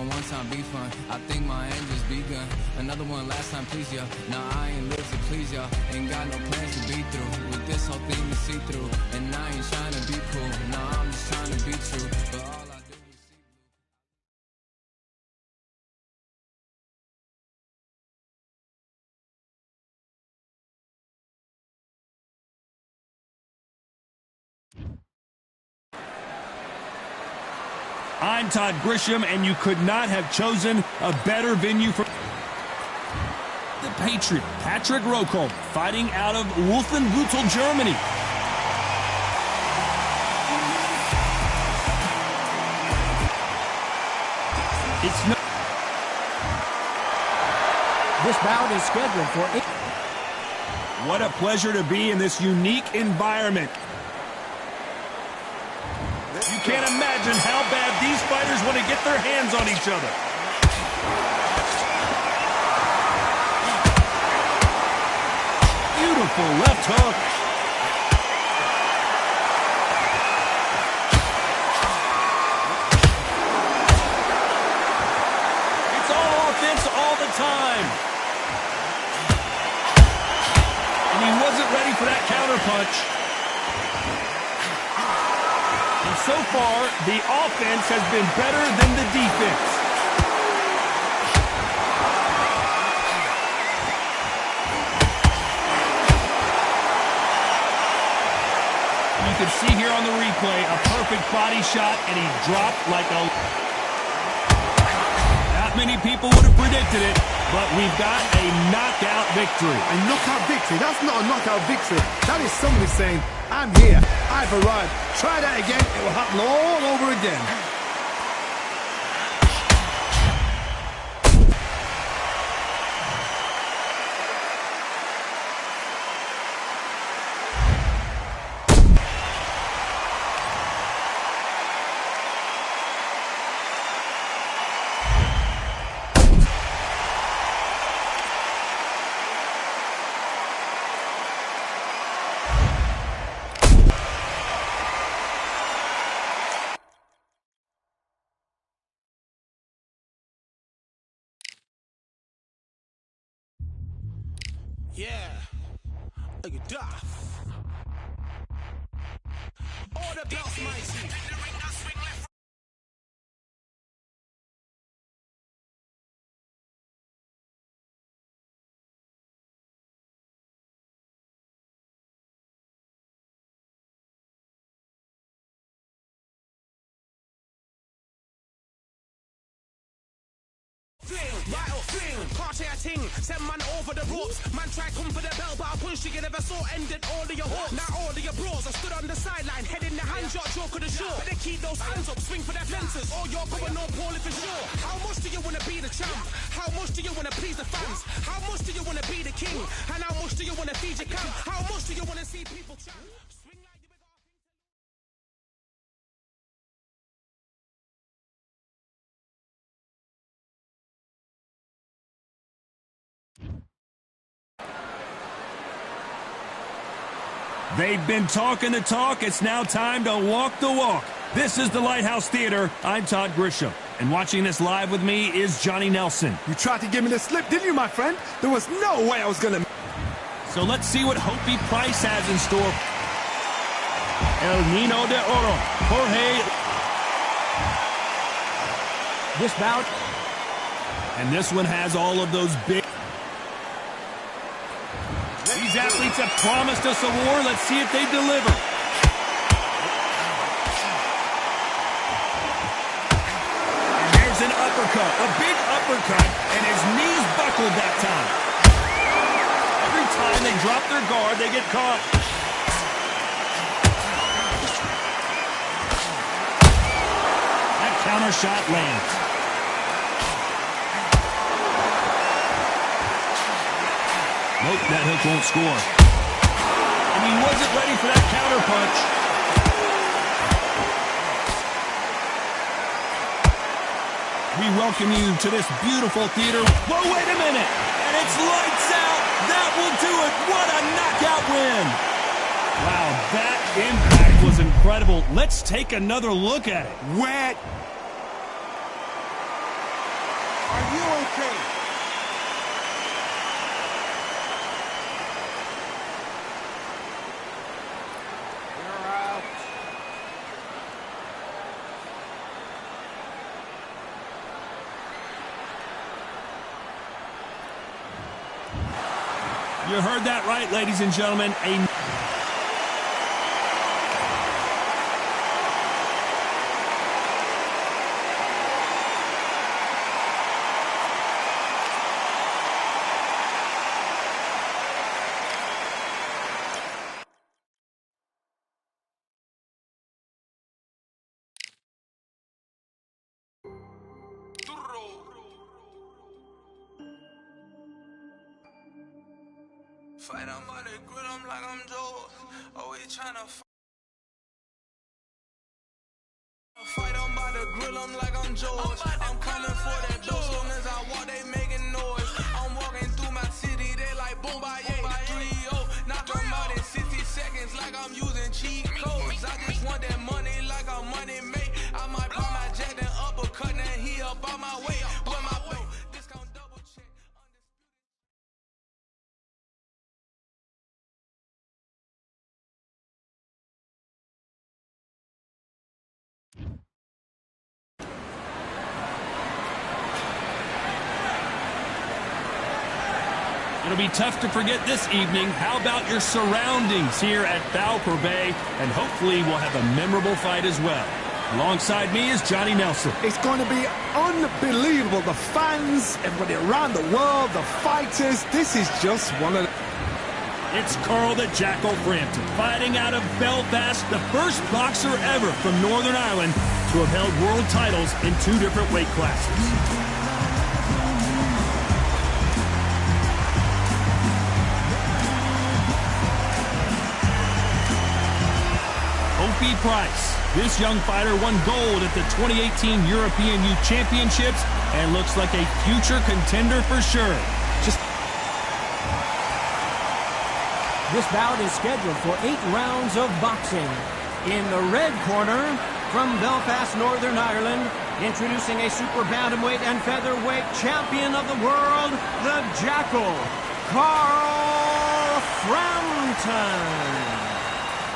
one time be fun. I think my end just begun. Another one last time, please, yeah. Nah, I ain't live to please y'all. Ain't got no plans to be through. With this whole thing to see through. And I ain't trying to be cool. Nah, I'm just trying to be true. But all I do is see I'm Todd Grisham, and you could not have chosen a better venue for the Patriot, Patrick Rokol, fighting out of Wolfenbüttel, Germany. This bout is scheduled for 8. What a pleasure to be in this unique environment. You can't imagine how bad these fighters want to get their hands on each other. Beautiful left hook. It's all offense all the time. And he wasn't ready for that counter punch. And so far, the offense has been better than the defense. You can see here on the replay a perfect body shot, and he dropped like a... Not many people would have predicted it, but we've got a knockout victory. A knockout victory? That's not a knockout victory. That is somebody saying, I'm here, I've arrived. Try that again, it will happen all over again. Yeah, look at Duff. All the belts, mighty. Right up, can't say a thing. Send man over the ropes. Man try come for the bell, but I punch you never saw. Ended all of your hopes. Now all of your bros. I stood on the sideline, head in the hand, shot joke of the show. Better keep those hands up, swing for their fences. Or you're going on poorly for sure. How much do you wanna be the champ? How much do you wanna please the fans? How much do you wanna be the king? And how much do you wanna feed your camp? How much do you wanna see people champ? Swing like you They've been talking the talk. It's now time to walk the walk. This is the Lighthouse Theater. I'm Todd Grisham. And watching this live with me is Johnny Nelson. You tried to give me the slip, didn't you, my friend? There was no way I was going to... So let's see what Hopi Price has in store. El Nino de Oro, Jorge. This bout. And this one has all of those big... These athletes have promised us a war. Let's see if they deliver. And there's an uppercut, a big uppercut, and his knees buckled that time. Every time they drop their guard, they get caught. That counter shot lands. Nope, that hook won't score. And he wasn't ready for that counter punch. We welcome you to this beautiful theater. Whoa, wait a minute. And it's lights out. That will do it. What a knockout win. Wow, that impact was incredible. Let's take another look at it. Where... okay. You're out. You heard that right, ladies and gentlemen. Fight on by the grill, I'm like I'm Joe. Always tryna fight on by the grill, I'm like I'm George. I'm coming for that dough, soon as I walk, they making noise. I'm walking through my city, they like boom, by 3-0. Knock them out in 60 seconds, like I'm using cheat codes. I just want that money, like I'm money made. I might pop my jack, then uppercut, then he up on my way. With my belt, discount double check. It'll be tough to forget this evening. How about your surroundings here at Valper Bay? And hopefully we'll have a memorable fight as well. Alongside me is Johnny Nelson. It's going to be unbelievable. The fans, everybody around the world, the fighters. This is just one of the... It's Carl the Jackal Frampton, fighting out of Belfast, the first boxer ever from Northern Ireland to have held world titles in 2 different weight classes. Price. This young fighter won gold at the 2018 European Youth Championships and looks like a future contender for sure. This bout is scheduled for 8 rounds of boxing. In the red corner, from Belfast, Northern Ireland, introducing a super bantamweight and featherweight champion of the world, the Jackal, Carl Frampton.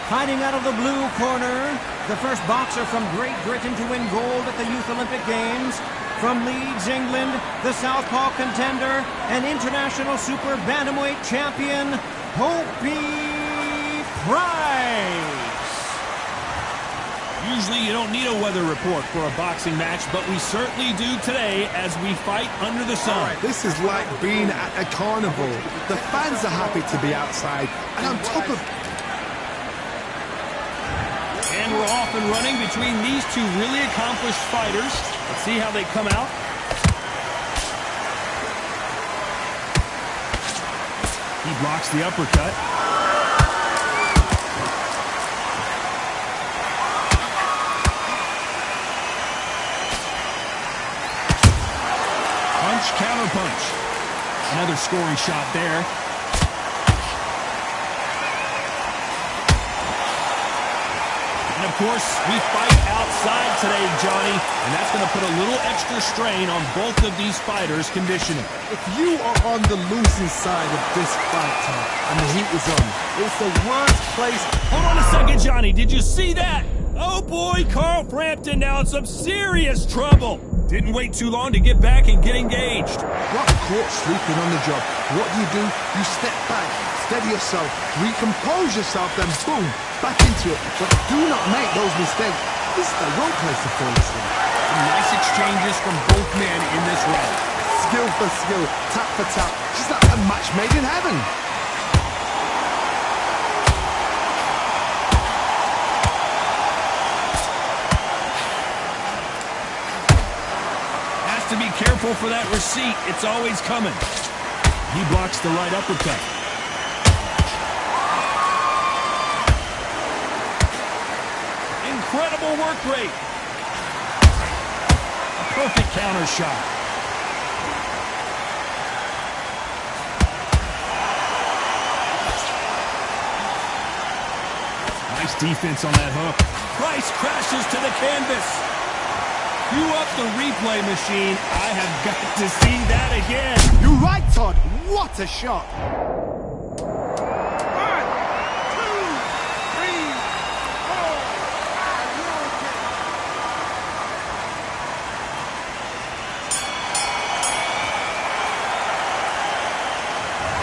Fighting out of the blue corner, the first boxer from Great Britain to win gold at the Youth Olympic Games. From Leeds, England, the southpaw contender and international super bantamweight champion, Opie Price. Usually you don't need a weather report for a boxing match, but we certainly do today as we fight under the sun. This is like being at a carnival. The fans are happy to be outside, and on top of... And we're off and running between these 2 really accomplished fighters. Let's see how they come out. He blocks the uppercut. Punch, counter punch. Another scoring shot there. And of course, we fight outside today, Johnny, and that's going to put a little extra strain on both of these fighters' conditioning. If you are on the losing side of this fight, Tom, and the heat is on, it's the worst place. Hold on a second, Johnny. Did you see that? Oh, boy, Carl Frampton now in some serious trouble. Didn't wait too long to get back and get engaged. Got caught sleeping on the job. What do? You step back, steady yourself, recompose yourself, then boom, back into it. But do not make those mistakes. This is the wrong place to fall asleep. Some nice exchanges from both men in this round. Skill for skill, tap for tap, just like a match made in heaven. To be careful for that receipt. It's always coming. He blocks the right uppercut. Incredible work rate. A perfect counter shot. Nice defense on that hook. Price crashes to the canvas. Cue up the replay machine. I have got to see that again. You're right, Todd. What a shot.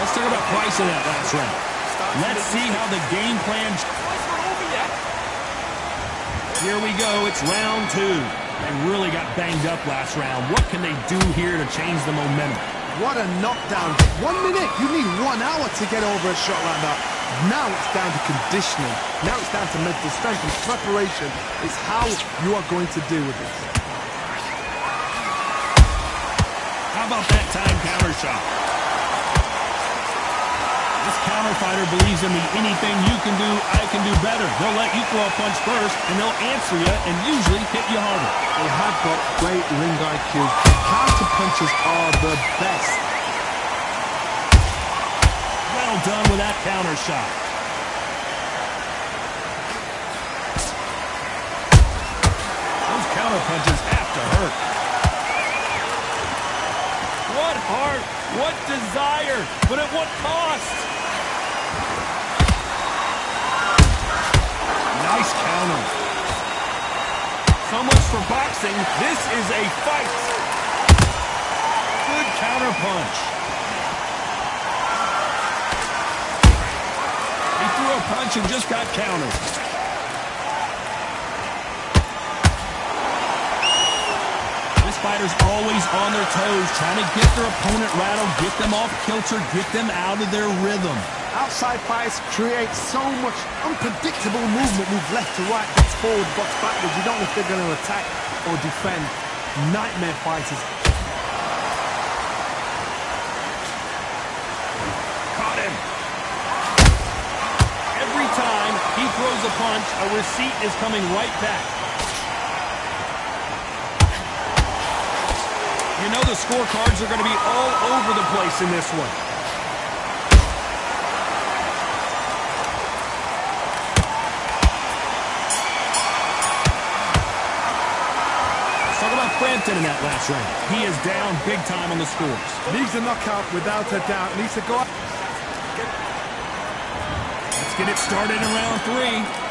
Let's talk about Price in that last round. Let's see how the game plan... Here we go. It's round 2. They really got banged up last round. What can they do here to change the momentum? What a knockdown. 1 minute. You need 1 hour to get over a shot like that. Now it's down to conditioning. Now it's down to mental strength and preparation. It's how you are going to deal with this. How about that time counter shot? This counter fighter believes in the anything you can do, I can do better. They'll let you throw a punch first, and they'll answer you and usually hit you harder. They have got great ring IQ. Counter punches are the best. Well done with that counter shot. Those counter punches have to hurt. What heart, what desire, but at what cost? Nice counter. So much for boxing. This is a fight. Good counter punch. He threw a punch and just got countered. This fighter's always on their toes, trying to get their opponent rattled, get them off kilter, get them out of their rhythm. Outside fights create so much unpredictable movement. Move left to right, box forward, box backwards. You don't know if they're going to attack or defend. Nightmare fighters. Caught him. Every time he throws a punch, a receipt is coming right back. You know the scorecards are going to be all over the place in this one. Frampton in that last round. He is down big time on the scores. Needs a knockout without a doubt. Needs to go up. Let's get it started in round 3.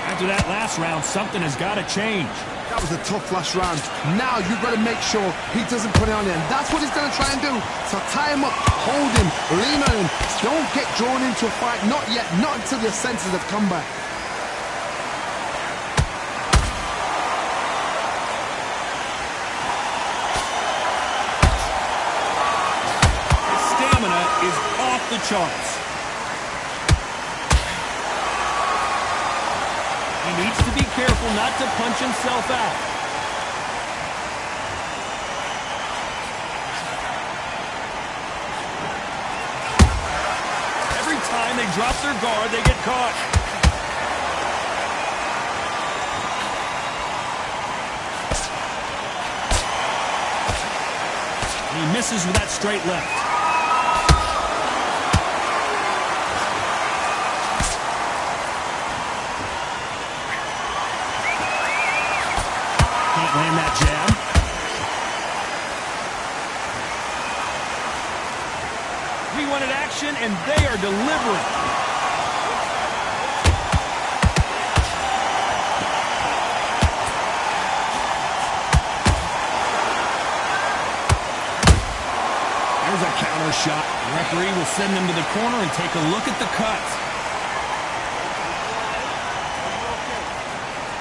After that last round, something has got to change. That was a tough last round. Now you've got to make sure he doesn't put it on you. And that's what he's going to try and do. So tie him up, hold him, lean on him. Don't get drawn into a fight. Not yet. Not until your senses have come back. Is off the charts. He needs to be careful not to punch himself out. Every time they drop their guard, they get caught. And he misses with that straight left. Land that jab. We wanted action, and they are delivering. There's a counter shot. The referee will send them to the corner and take a look at the cut.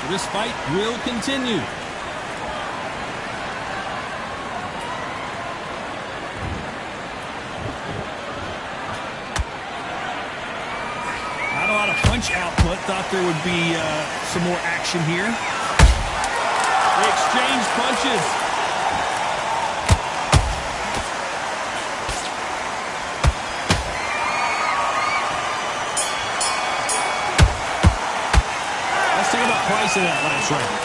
So this fight will continue. Punch output. Thought there would be some more action here. They exchange punches. Let's think about Price in that last round.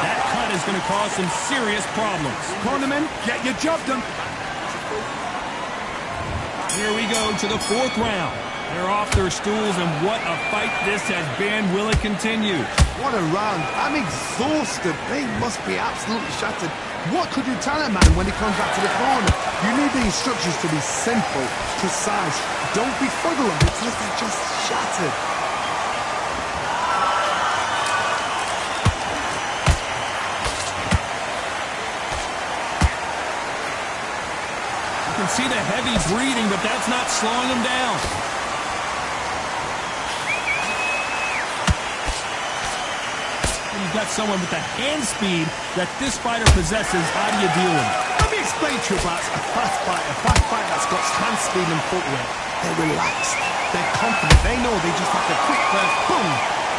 That cut is going to cause some serious problems. Cornerman, get your job done. Here we go to the 4th round. They're off their stools, and what a fight this has been. Will it continue? What a round. I'm exhausted. They must be absolutely shattered. What could you tell a man when he comes back to the corner? You need the instructions to be simple, precise. Don't befuddle them because they're just shattered. You can see the heavy breathing, but that's not slowing him down. You've got someone with the hand speed that this fighter possesses. How do you deal with it? Let me explain to you about a fast fighter that's got hand speed and footwork. They're relaxed, they're confident, they know they just have to quick burst, boom!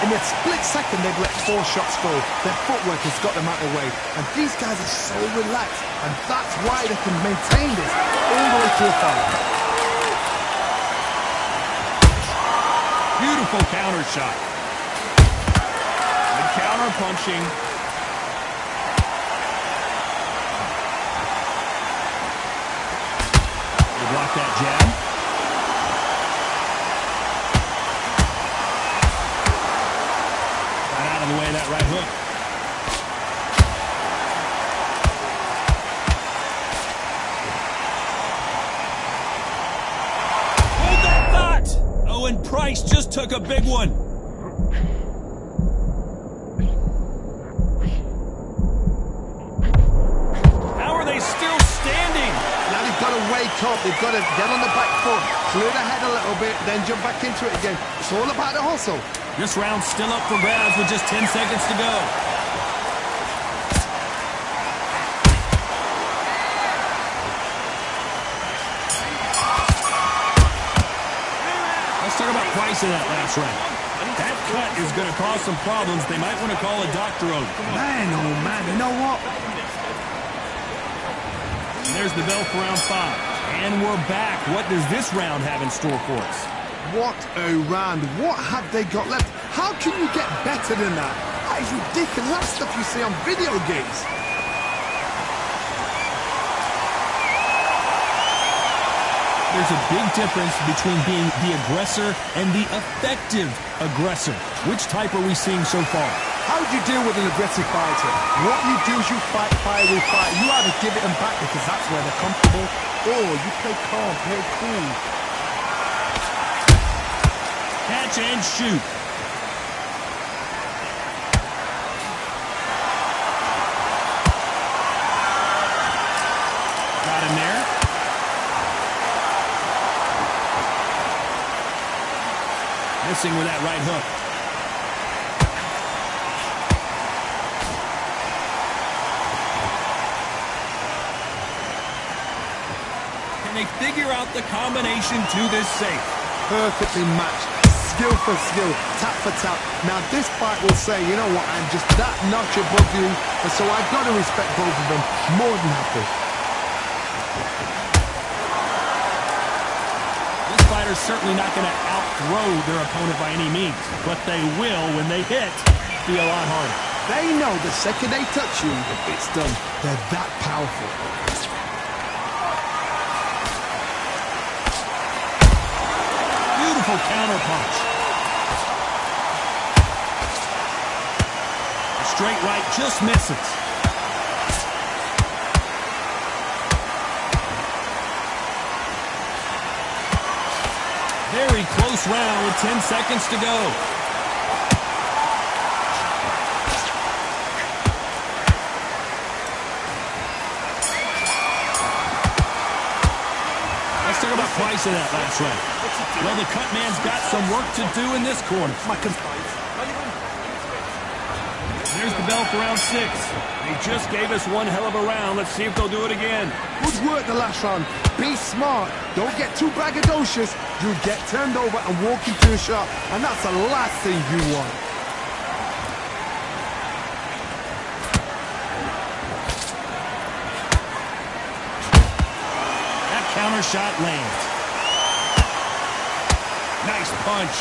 In a split second they've let 4 shots go. Their footwork has got them out of the way. And these guys are so relaxed, and that's why they can maintain this all the way to a fight. Beautiful counter shot. Good counter punching. They block that jab. Right out of the way of that right hook. Hold that thought! Owen Price just took a big one. They've got to get on the back foot, clear the head a little bit, then jump back into it again. It's all about the hustle. This round's still up for grabs with just 10 seconds to go. Let's talk about Price in that last round. That cut is going to cause some problems. They might want to call a doctor over. Man, oh man, you know what? And there's the bell for round 5. And we're back. What does this round have in store for us? What a round. What have they got left? How can you get better than that? That is ridiculous. That's stuff you see on video games. There's a big difference between being the aggressor and the effective aggressor. Which type are we seeing so far? How do you deal with an aggressive fighter? What you do is you fight fire with fire. You either give it them back because that's where they're comfortable, or you play calm, play cool. Catch and shoot. Got him there. Missing with that right hook. They figure out the combination to this safe. Perfectly matched, skill for skill, tap for tap. Now this fight will say, you know what, I'm just that notch above you, and so I've got to respect both of them more than happy. This fighter's certainly not going to outthrow their opponent by any means, but they will, when they hit, be a lot harder. They know the second they touch you, it's done. They're that powerful. Counter punch. A straight right just misses. Very close round with 10 seconds to go. Let's talk about Price in that last round. Well, the cut man's got some work to do in this corner. There's the bell for round 6. They just gave us one hell of a round. Let's see if they'll do it again. Good work the last round. Be smart. Don't get too braggadocious. You get turned over and walk into a shot, and that's the last thing you want. That counter shot lands. Nice punch.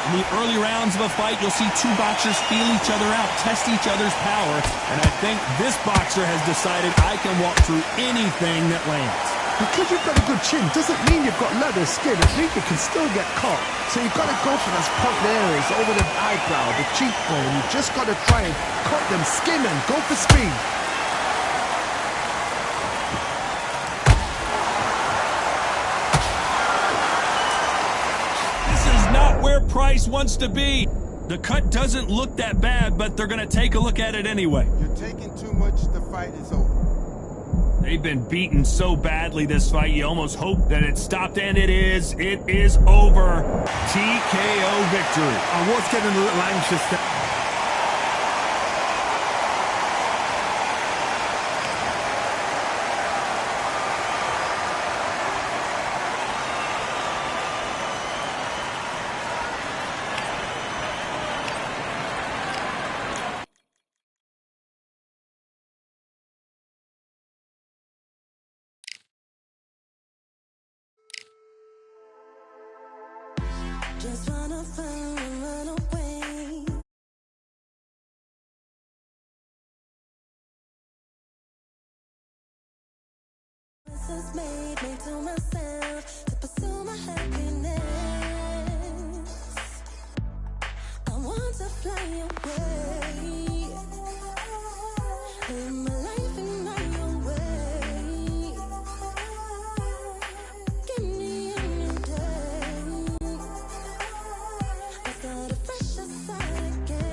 In the early rounds of a fight, you'll see two boxers feel each other out, test each other's power, and I think this boxer has decided I can walk through anything that lands. Because you've got a good chin doesn't mean you've got leather skin. It means you can still get caught. So you've got to go for those point areas over the eyebrow, the cheekbone. You've just got to try and cut them, skin them, go for speed. This is not where Price wants to be. The cut doesn't look that bad, but they're going to take a look at it anyway. You're taking too much, the fight is over. They've been beaten so badly this fight, you almost hope that it stopped, and it is. It is over. TKO victory. I was getting a little anxious there. Just wanna find and run away. Promises made to myself to pursue my happiness. I want to fly away. Live my life in my own way. Give me a new day. Start a fresh start again.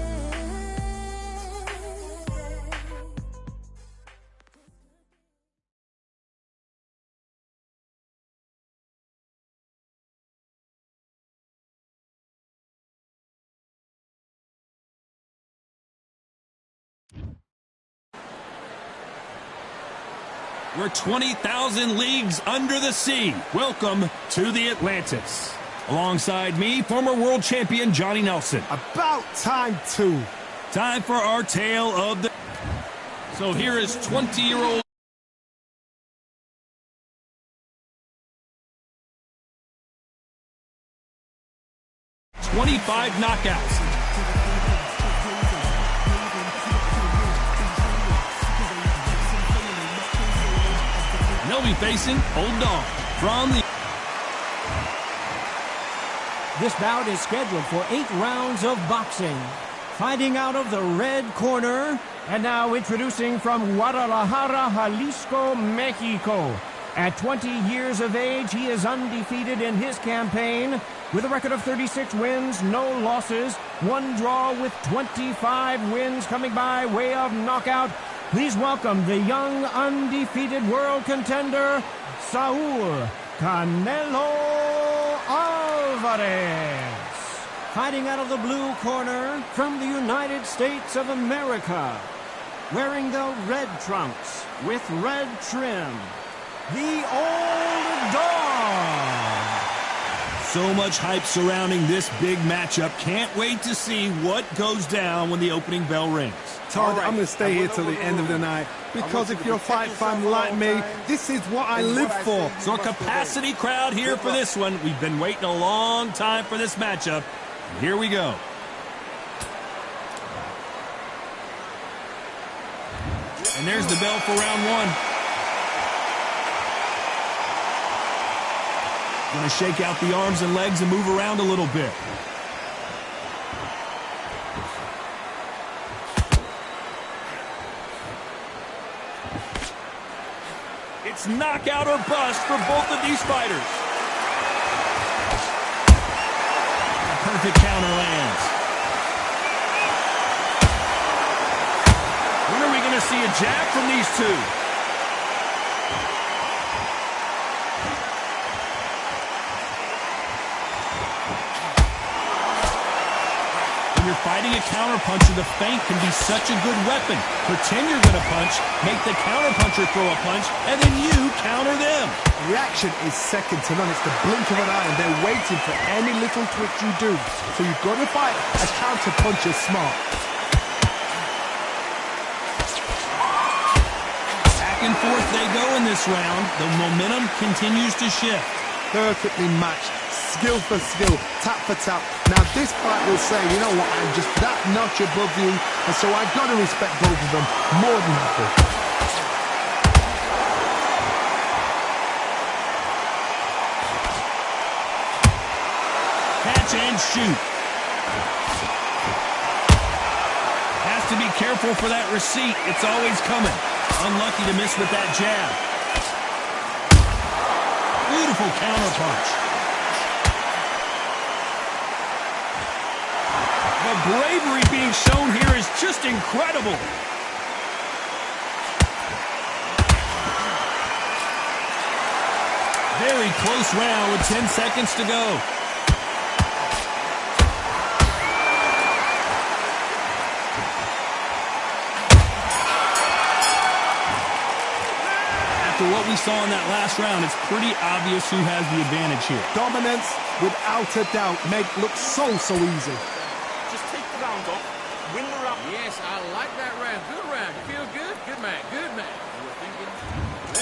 We're 20,000 leagues under the sea. Welcome to the Atlantis. Alongside me, former world champion Johnny Nelson. About time too. Time for our tale of the... So here is 20-year-old... ...25 knockouts. And they'll be facing Old Dog from the... This bout is scheduled for 8 rounds of boxing. Fighting out of the red corner, and now introducing from Guadalajara, Jalisco, Mexico. At 20 years of age, he is undefeated in his campaign with a record of 36 wins, no losses, 1 draw with 25 wins coming by way of knockout. Please welcome the young undefeated world contender, Saul Canelo Alvarez. Fighting out of the blue corner from the United States of America. Wearing the red trunks with red trim. The Old Dog. So much hype surrounding this big matchup. Can't wait to see what goes down when the opening bell rings. Todd, I'm going to stay here till the end of the night because if you're a fight fan like me, this is what I live for. So a capacity crowd here for this one. We've been waiting a long time for this matchup. Here we go. And there's the bell for round 1. Going to shake out the arms and legs and move around a little bit. It's knockout or bust for both of these fighters. Perfect counter lands. When are we going to see a jab from these two? When you're fighting a counterpuncher, the feint can be such a good weapon. Pretend you're going to punch, make the counterpuncher throw a punch, and then you counter them. Reaction is second to none. It's the blink of an eye, and they're waiting for any little twitch you do. So you've got to fight a counterpuncher smart. Back and forth they go in this round. The momentum continues to shift. Perfectly matched. Skill for skill, tap for tap. Now this fight will say, you know what, I'm just that notch above you, and so I've got to respect both of them more than happy. catch and shoot. Has to be careful for that receipt. It's always coming. Unlucky to miss with that jab. Beautiful counter punch. The bravery being shown here is just incredible. Very close round with 10 seconds to go. After what we saw in that last round, it's pretty obvious who has the advantage here. Dominance, without a doubt, made look so easy. Just take the round off, win the round. Yes, I like that round. Good round. You feel good? Good man. Good man. You were thinking...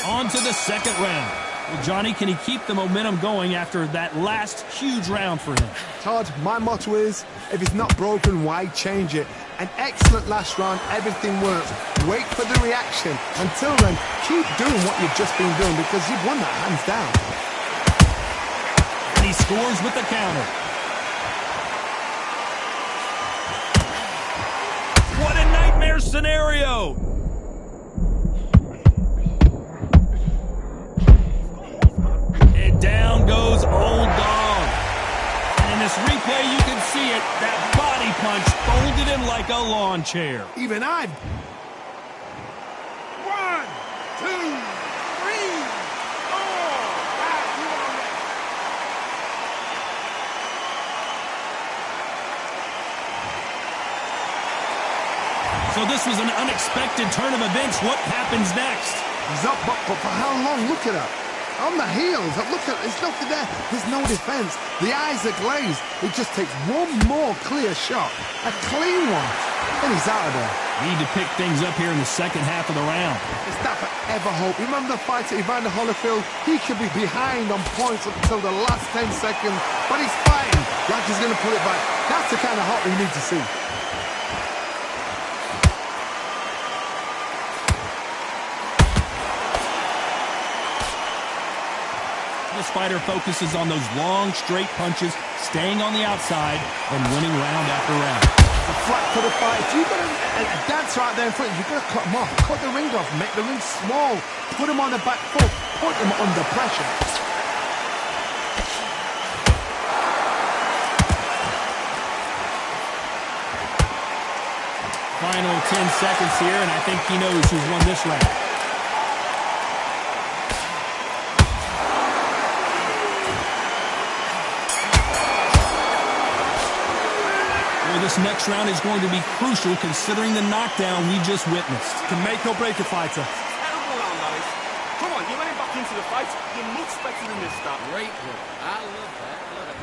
On to the second round. Well, Johnny, can he keep the momentum going after that last huge round for him? Todd, my motto is, if it's not broken, why change it? An excellent last round, everything works. Wait for the reaction. Until then, keep doing what you've just been doing because you've won that hands down. And he scores with the counter. What a nightmare scenario! And down goes Old Dog. And in this replay, you can see it. That body punch folded him like a lawn chair. Even I... 1, 2, 3, 4. So this was an unexpected turn of events. What happens next? He's up, but for how long? Look at that. On the heels. Look at, there's nothing there. There's no defense. The eyes are glazed. It just takes one more clear shot. A clean one. And he's out of there. Need to pick things up here in the second half of the round. Is that forever hope? Remember the fight at Evander Holyfield? He could be behind on points up until the last 10 seconds, but he's fighting like he's going to pull it back. That's the kind of hope we need to see. This fighter focuses on those long, straight punches, staying on the outside, and winning round after round. A flat for the fight. If you've got a dancer out there in front, you've got to cut him off. Cut the ring off, make the ring small, put him on the back foot, put him under pressure. Final 10 seconds here, and I think he knows who's won this round. This next round is going to be crucial considering the knockdown we just witnessed. Can make or break a fighter. Terrible round, Alice. Come on, you're getting back into the fight. You're much better than this stuff. Great work. I love that. Love it.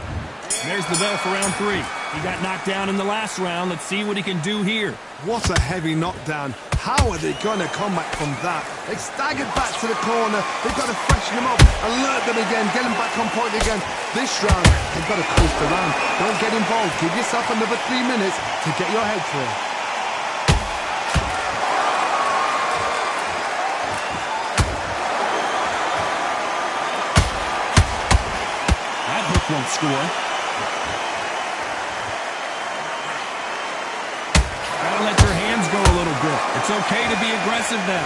There's the bell for round 3. He got knocked down in the last round. Let's see what he can do here. What a heavy knockdown. How are they going to come back from that? They staggered back to the corner. They've got to freshen them up, alert them again, get them back on point again. This round, they've got to coast around. Don't get involved. Give yourself another 3 minutes to get your head clear. That hook won't score. Gotta let your hands go a little bit. It's okay to be aggressive now.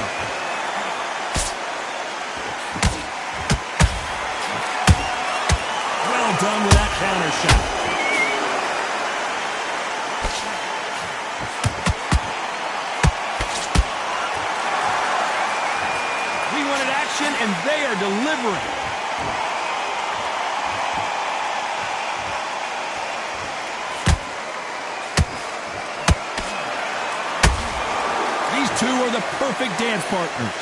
Well done with that counter shot. We wanted action, and they are delivering. Two are the perfect dance partners.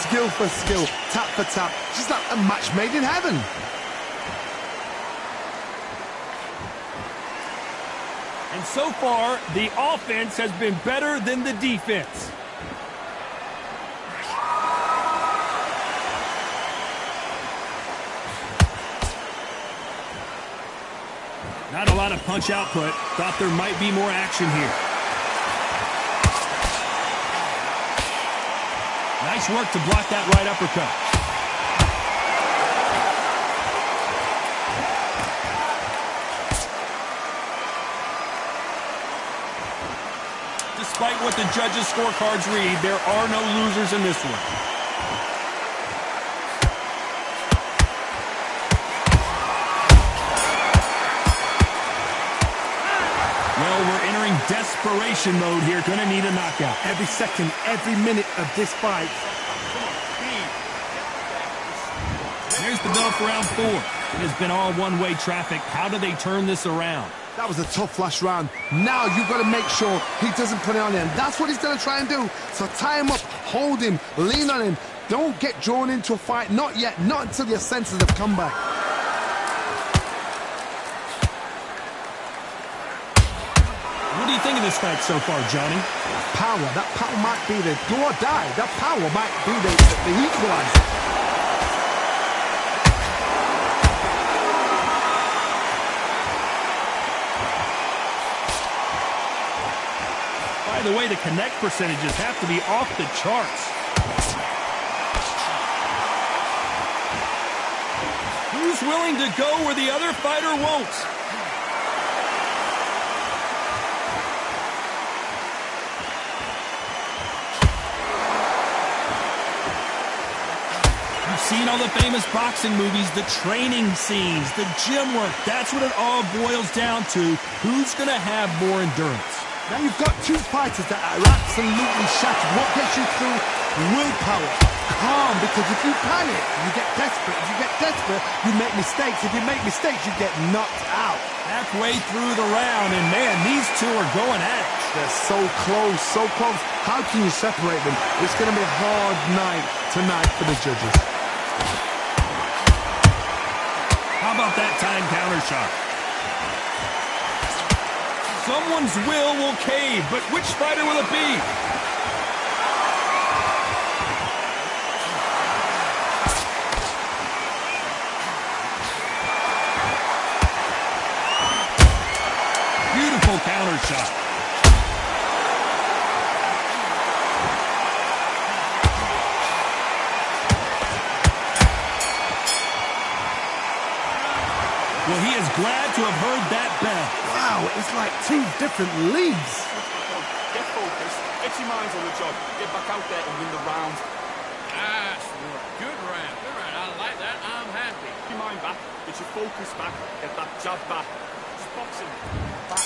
Skill for skill, tap for tap, just like a match made in heaven. And so far, the offense has been better than the defense. Not a lot of punch output. Thought there might be more action here. Nice work to block that right uppercut. despite what the judges' scorecards read, there are no losers in this one. Well, we're entering desperation mode here. Gonna need a knockout. Every second, every minute of this fight. There's the bell for round 4. It has been all one-way traffic. How do they turn this around? That was a tough last round. Now you've got to make sure he doesn't put it on him. That's what he's going to try and do. So tie him up, hold him, lean on him. Don't get drawn into a fight. Not yet. Not until your senses have come back. What do you think of this fight so far, Johnny? Power. That power might be the do or die. That power might be the equalizer. By the way, the connect percentages have to be off the charts. Who's willing to go where the other fighter won't? You've seen all the famous boxing movies, the training scenes, the gym work. That's what it all boils down to. Who's going to have more endurance? Now you've got two fighters that are absolutely shattered. What gets you through? Willpower. Calm, because if you panic, you get desperate. If you get desperate, you make mistakes. If you make mistakes, you get knocked out. Halfway through the round, and man, these two are going at it. They're so close, so close. How can you separate them? It's going to be a hard night tonight for the judges. How about that time counter shot? Someone's will cave, but which fighter will it be? Beautiful counter shot. Well, he is glad to have heard that bell. Wow, it's like two different leagues. Get focused, get your minds on the job, get back out there and win the round. Nice work. Good round. Good round. I like that. I'm happy. Get your mind back, get your focus back, get that jab back. It's boxing.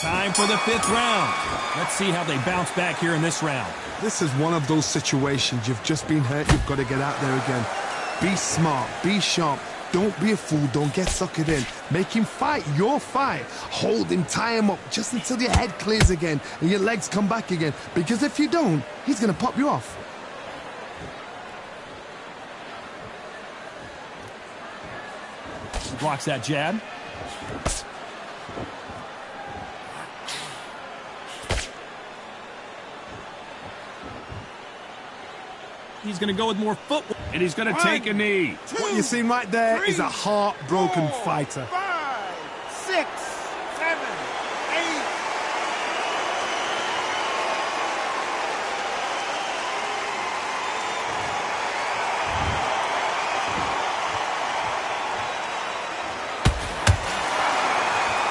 Time for the 5th round. Let's see how they bounce back here in this round. This is one of those situations. You've just been hurt, you've got to get out there again. Be smart, be sharp. Don't be a fool, don't get suckered in. Make him fight your fight. Hold him, tie him up, just until your head clears again and your legs come back again. Because if you don't, he's going to pop you off. Blocks that jab. He's going to go with more footwork, and he's going to take a knee. What you're seeing right there is a heartbroken fighter. 5, 6, 7, 8.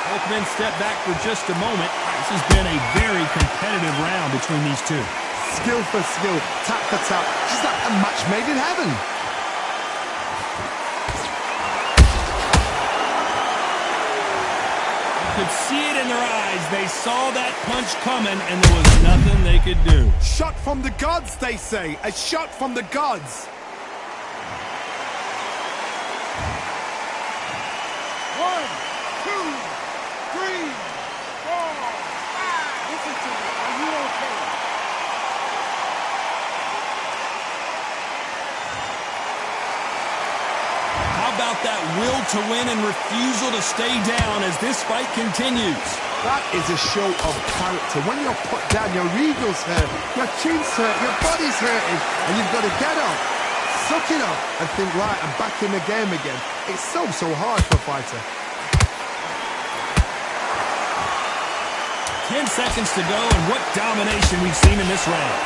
Both men step back for just a moment. This has been a very competitive round between these two. Skill for skill, tap for tap, just like a match made in heaven. You could see it in their eyes. They saw that punch coming, and there was nothing they could do. Shot from the gods, they say. A shot from the gods. 1, 2, 3, 4, 5. Listen to me. Are you okay? How about that will to win and refusal to stay down as this fight continues? That is a show of character. When you're put down, your ego's hurt, your chin's hurt, your body's hurting, and you've got to get up, suck it up, and think, right, I'm back in the game again. It's so hard for a fighter. 10 seconds to go, and what domination we've seen in this round.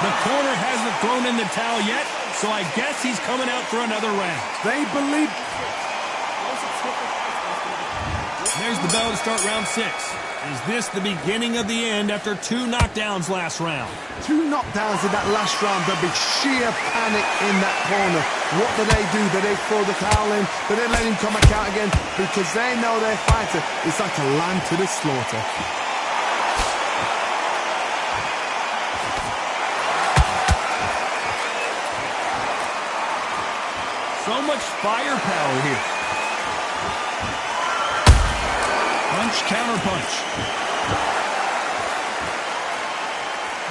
The corner hasn't thrown in the towel yet. so I guess he's coming out for another round. They believe... There's the bell to start round 6. Is this the beginning of the end after 2 knockdowns last round? 2 knockdowns in that last round. There'll be sheer panic in that corner. What do? Do they throw the towel in? Do they let him come back out again? Because they know their fighter is like a lamb to the slaughter. So much firepower here. Punch, counter punch.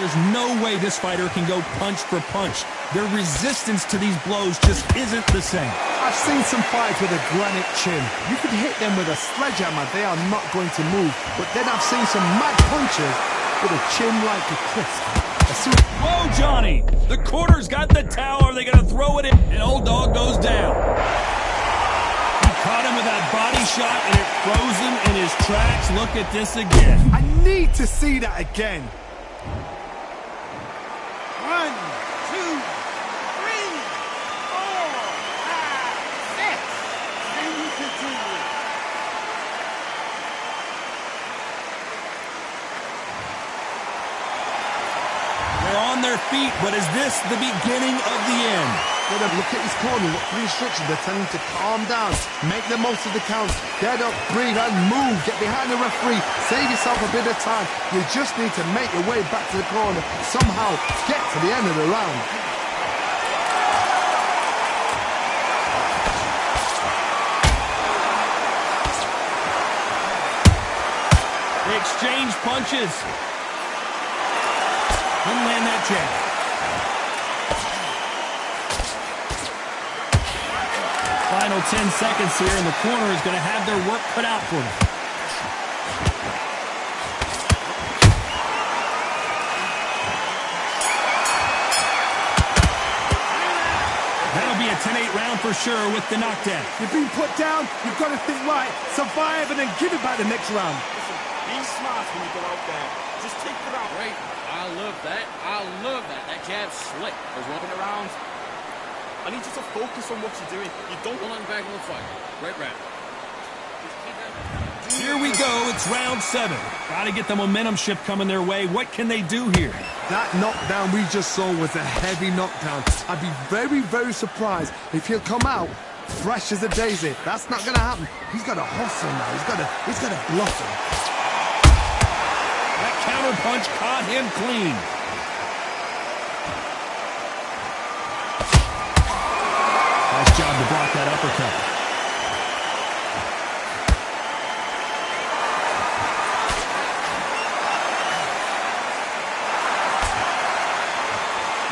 There's no way this fighter can go punch for punch. Their resistance to these blows just isn't the same. I've seen some fights with a granite chin. You could hit them with a sledgehammer, they are not going to move. But then I've seen some mad punchers with a chin like a crisp. Whoa, Johnny! The corner's got the towel. Are they going to throw it in? And old dog goes down. He caught him with that body shot, and it froze him in his tracks. Look at this again. I need to see that again. 1, 2, 3, 4, 5, 6. Then we continue. They're on their feet, but is this the beginning of the end? Well, then look at his corner, look for the instructions. They're telling him to calm down, make the most of the counts, get up, breathe, and move. Get behind the referee, save yourself a bit of time. You just need to make your way back to the corner, somehow get to the end of the round. They exchange punches. Didn't land that jab. Final 10 seconds here, and the corner is going to have their work cut out for them. That'll be a 10-8 round for sure with the knockdown. You've been put down, you've got to think right, survive, and then give it back the next round. Be smart when you go out there. Just take it out. Great. I love that. I love that. That jab's slick. There's walking around. I need you to focus on what you're doing. You don't Pull on back on the fight. Great round. Here we go. It's round 7. Got to get the momentum shift coming their way. What can they do here? That knockdown we just saw was a heavy knockdown. I'd be very, very surprised if he'll come out fresh as a daisy. That's not going to happen. He's got to hustle now. He's got to blossom. That counter punch caught him clean. Nice job to block that uppercut.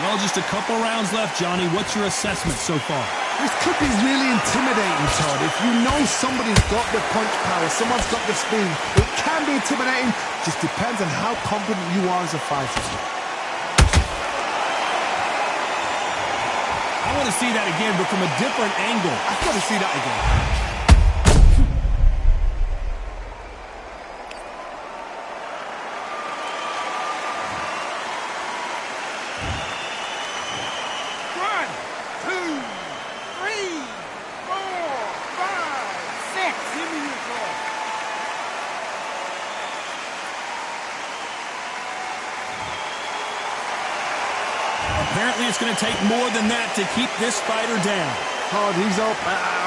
Well, just a couple rounds left, Johnny. What's your assessment so far? This could be really intimidating, Todd. If you know somebody's got the punch power, someone's got the speed, it can be intimidating. Just depends on how confident you are as a fighter. I want to see that again, but from a different angle. I've got to see that again. Apparently, it's going to take more than that to keep this fighter down. Todd, he's up.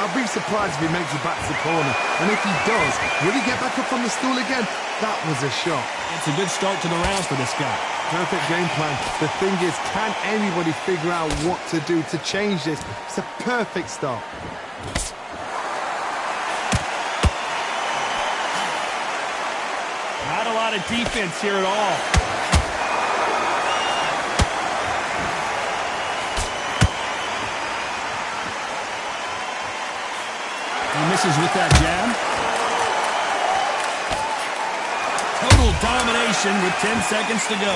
I'll be surprised if he makes it back to the corner. And if he does, will he get back up from the stool again? That was a shot. It's a good start to the rounds for this guy. Perfect game plan. The thing is, can anybody figure out what to do to change this? It's a perfect start. Not a lot of defense here at all. He misses with that jab. Total domination with 10 seconds to go.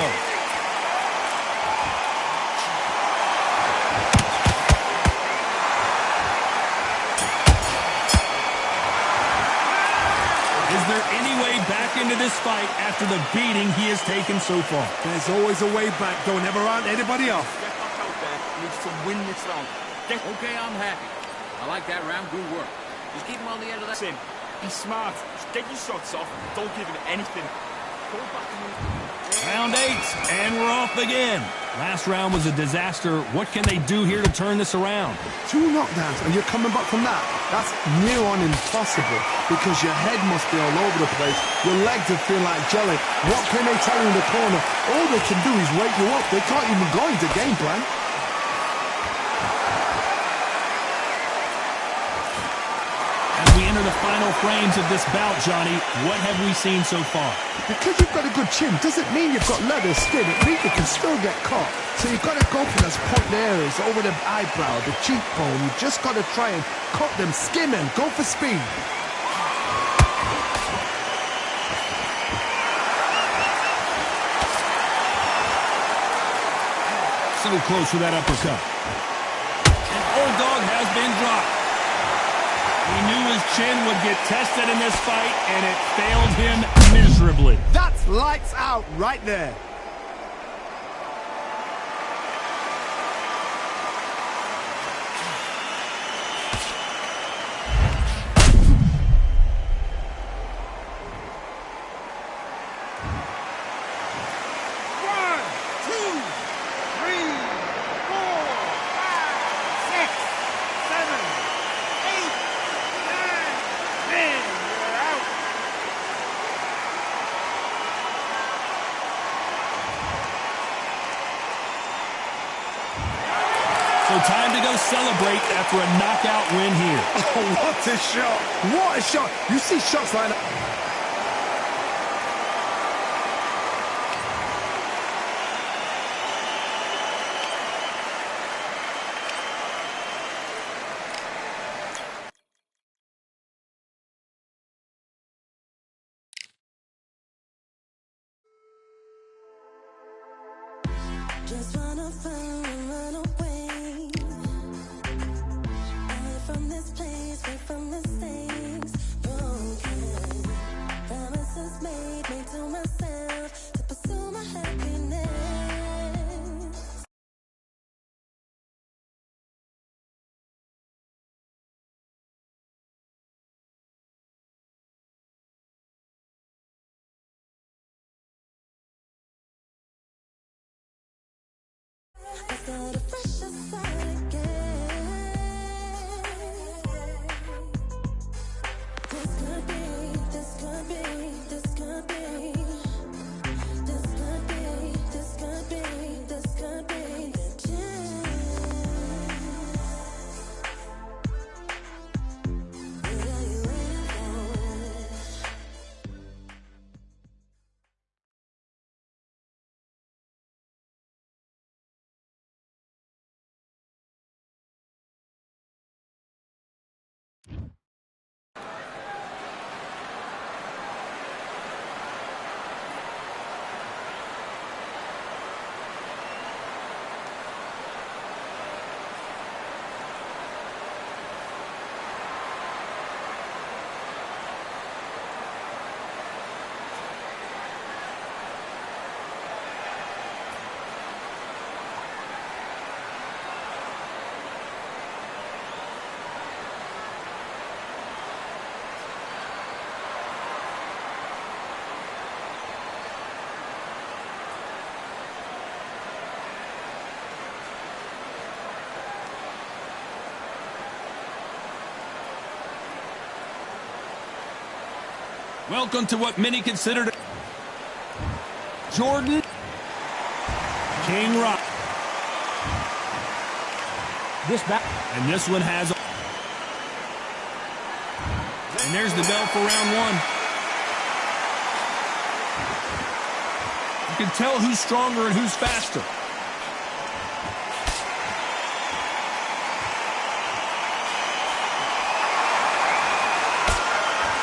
Is there any way back into this fight after the beating he has taken so far? There's always a way back. Don't ever round anybody off. get back out there. needs to win this round. Okay, I'm happy. I like that round. Good work. Just keep him on the end of that. Listen, be smart. Just get your shots off. Don't give him anything. Go back and... Round 8, and we're off again. Last round was a disaster. What can they do here to turn this around? 2 knockdowns, and you're coming back from that? That's near on impossible, because your head must be all over the place. Your legs will feel like jelly. What can they tell you in the corner? All they can do is wake you up. They can't even go into game plan. As we enter the final frames of this bout, Johnny, what have we seen so far? Because you've got a good chin doesn't mean you've got leather skin. It means you can still get caught. So you've got to go for those point areas over the eyebrow, the cheekbone. You've just got to try and cut them, skim them, go for speed. So close with that uppercut. And Old Dog has been dropped. He knew his chin would get tested in this fight, and it failed him miserably. That's lights out right there. So time to go celebrate after a knockout win here. Oh, what a shot! What a shot! You see shots like that. Just wanna find and run away. Away from this place, away from mistakes. Broken promises made to myself to pursue my happiness. I got a fresh side again. This could be, this could be, this could be. This could be, this could be, this could be the chance. What are you waiting for? Welcome to what many considered Jordan King Rock. And this one has, and there's the bell for round 1. You can tell who's stronger and who's faster.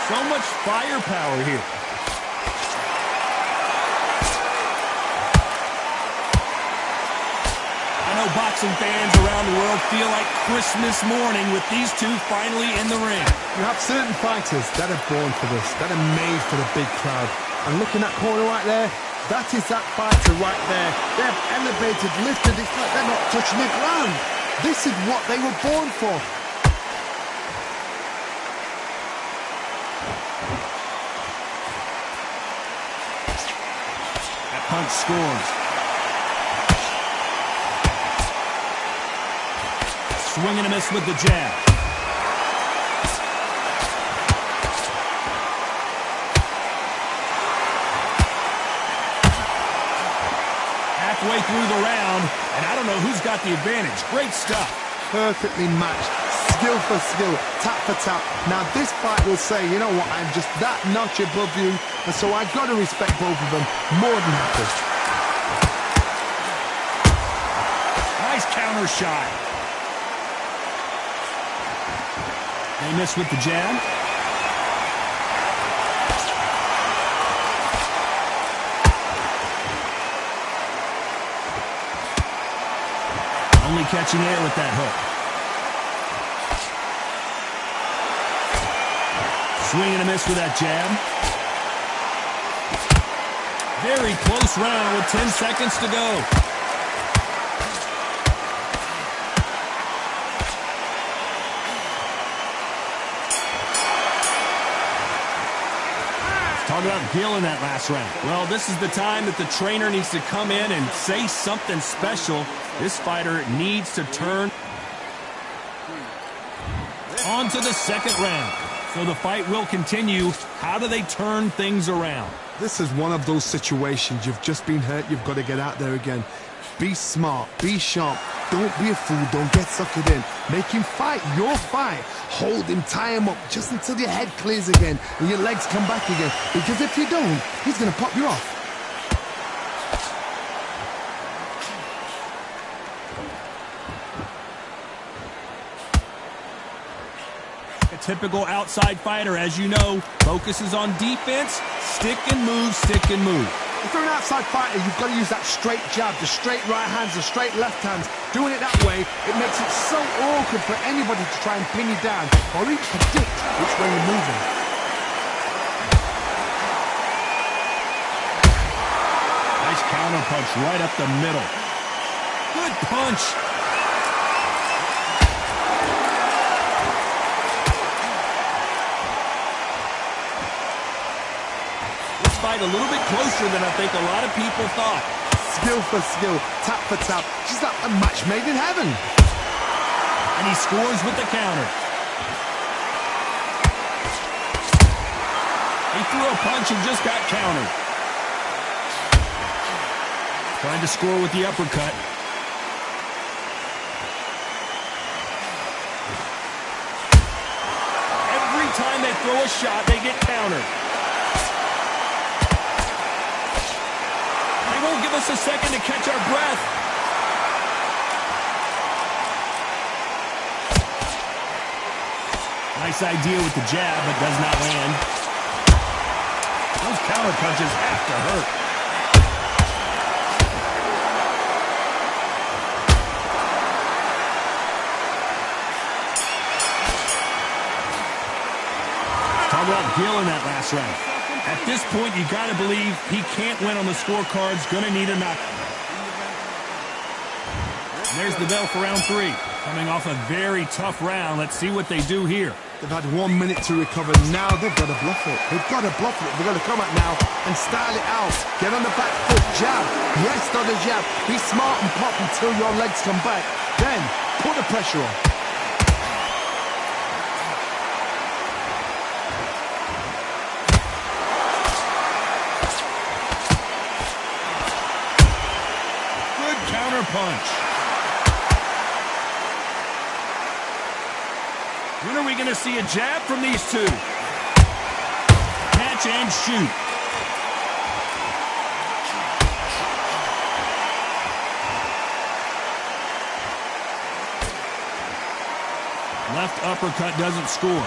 So much firepower here. I know boxing fans around the world feel like Christmas morning with these two finally in the ring. You have certain fighters that are born for this, that are made for the big crowd. And look in that corner right there, that is that fighter right there. They have elevated, lifted, it's like they're not touching the ground. This is what they were born for. That punch scores. Swing and a miss with the jab. Halfway through the round, and I don't know who's got the advantage. Great stuff. Perfectly matched, skill for skill, tap for tap. Now this fight will say, you know what, I'm just that notch above you, and so I've got to respect both of them more than happy. Nice counter shot. They miss with the jab. Only catching air with that hook. Swing and a miss with that jab. Very close round with 10 seconds to go. Talk about Gill in that last round. Well, this is the time that the trainer needs to come in and say something special. This fighter needs to turn on to the second round. So the fight will continue. How do they turn things around? This is one of those situations. You've just been hurt. You've got to get out there again. Be smart. Be sharp. Don't be a fool. Don't get suckered in. Make him fight your fight. Hold him, tie him up just until your head clears again and your legs come back again. Because if you don't, he's going to pop you off. A typical outside fighter, as you know, focuses on defense, stick and move, stick and move. If you're an outside fighter, you've got to use that straight jab, the straight right hands, the straight left hands. Doing it that way, it makes it so awkward for anybody to try and pin you down or even predict which way you're moving. Nice counter punch right up the middle. Good punch. Fight a little bit closer than I think a lot of people thought. Skill for skill, tap for tap. She's like a match made in heaven. And he scores with the counter. He threw a punch and just got countered. Trying to score with the uppercut. Every time they throw a shot, they get countered. Won't give us a second to catch our breath. Nice idea with the jab, but does not land. Those counter punches have to hurt. Talk about Gill in that last round. At this point, you got to believe he can't win on the scorecards. Going to need a knock. And there's the bell for round 3. Coming off a very tough round. Let's see what they do here. They've had 1 minute to recover. Now they've got to bluff it. They've got to bluff it. They've got to come out now and style it out. Get on the back foot. Jab. Yes, not a jab. Be smart and pop until your legs come back. Then put the pressure on. Punch. When are we going to see a jab from these two? Catch and shoot. Left uppercut doesn't score.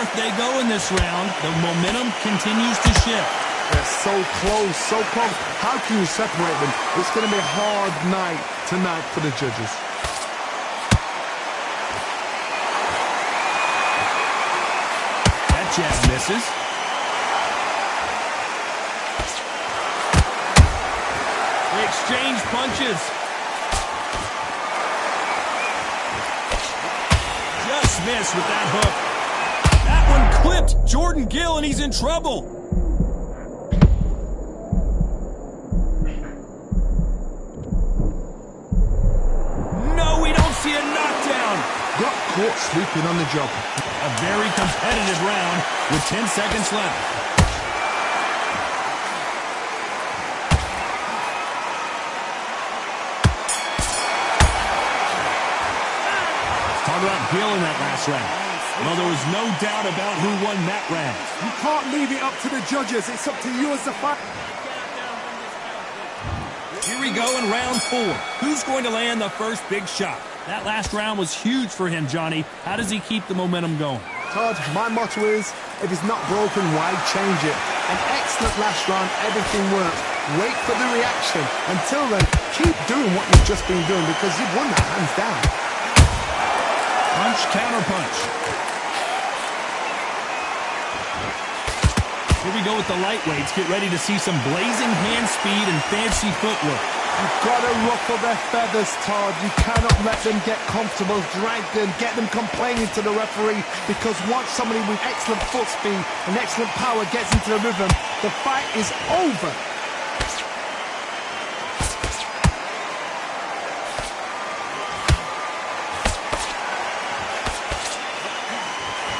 forth they go in this round. The momentum continues to shift. They're so close, so close. How can you separate them? It's going to be a hard night tonight for the judges. That jab misses. They exchange punches. Just missed with that hook. That one clipped Jordan Gill, and he's in trouble. No, we don't see a knockdown. Got caught sleeping on the job. A very competitive round with 10 seconds left. Talk about Gill in that last round. Well, there was no doubt about who won that round. You can't leave it up to the judges. It's up to you as the fighter. Here we go in round 4. Who's going to land the first big shot? That last round was huge for him, Johnny. How does he keep the momentum going? Todd, my motto is, if it's not broken, why change it? An excellent last round, everything worked. Wait for the reaction. Until then, keep doing what you've just been doing because you've won that hands down. Punch, counter punch. Here we go with the lightweights. Get ready to see some blazing hand speed and fancy footwork. You've got to ruffle their feathers, Todd. You cannot let them get comfortable, drag them, get them complaining to the referee, because once somebody with excellent foot speed and excellent power gets into the rhythm, the fight is over.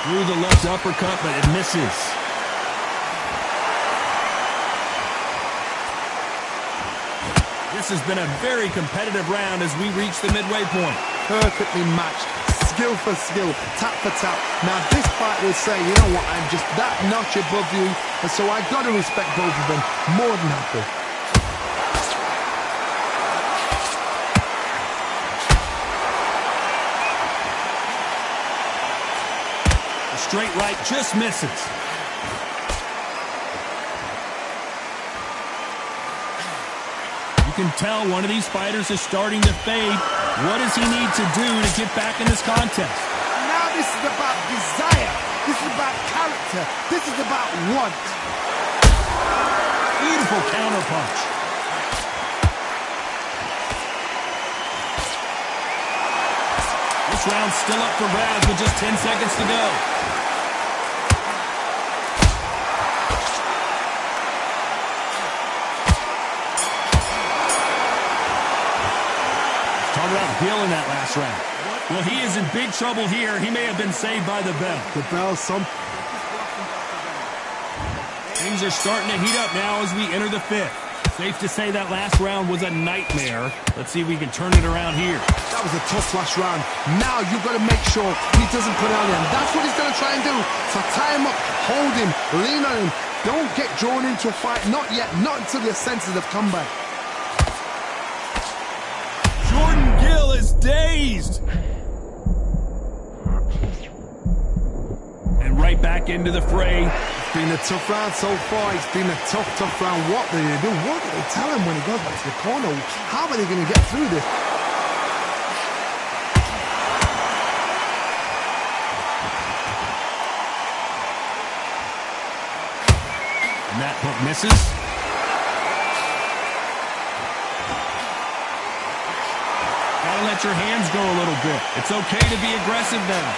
Through the left uppercut, but it misses. This has been a very competitive round as we reach the midway point. Perfectly matched, skill for skill, tap for tap. Now this fight will say, you know what, I'm just that notch above you, and so I got to respect both of them. More than happy. The straight right just misses. You can tell one of these fighters is starting to fade. What does he need to do to get back in this contest? Now this is about desire. This is about character. This is about want. Beautiful counter punch. This round's still up for grabs with just 10 seconds to go. Talk about Gill in that last round. Well, he is in big trouble here. He may have been saved by the bell. The bell, some. Things are starting to heat up now as we enter the 5th. Safe to say that last round was a nightmare. Let's see if we can turn it around here. That was a tough last round. Now you've got to make sure he doesn't put it on him. That's what he's going to try and do. So tie him up, hold him, lean on him. Don't get drawn into a fight. Not yet. Not until your senses have come back. Jordan Gill is dazed. And right back into the fray. It's been a tough round so far. It's been a tough round. What do they do? What do they tell him when he goes back to the corner? How are they going to get through this? And that hook misses. Gotta let your hands go a little bit. It's okay to be aggressive now.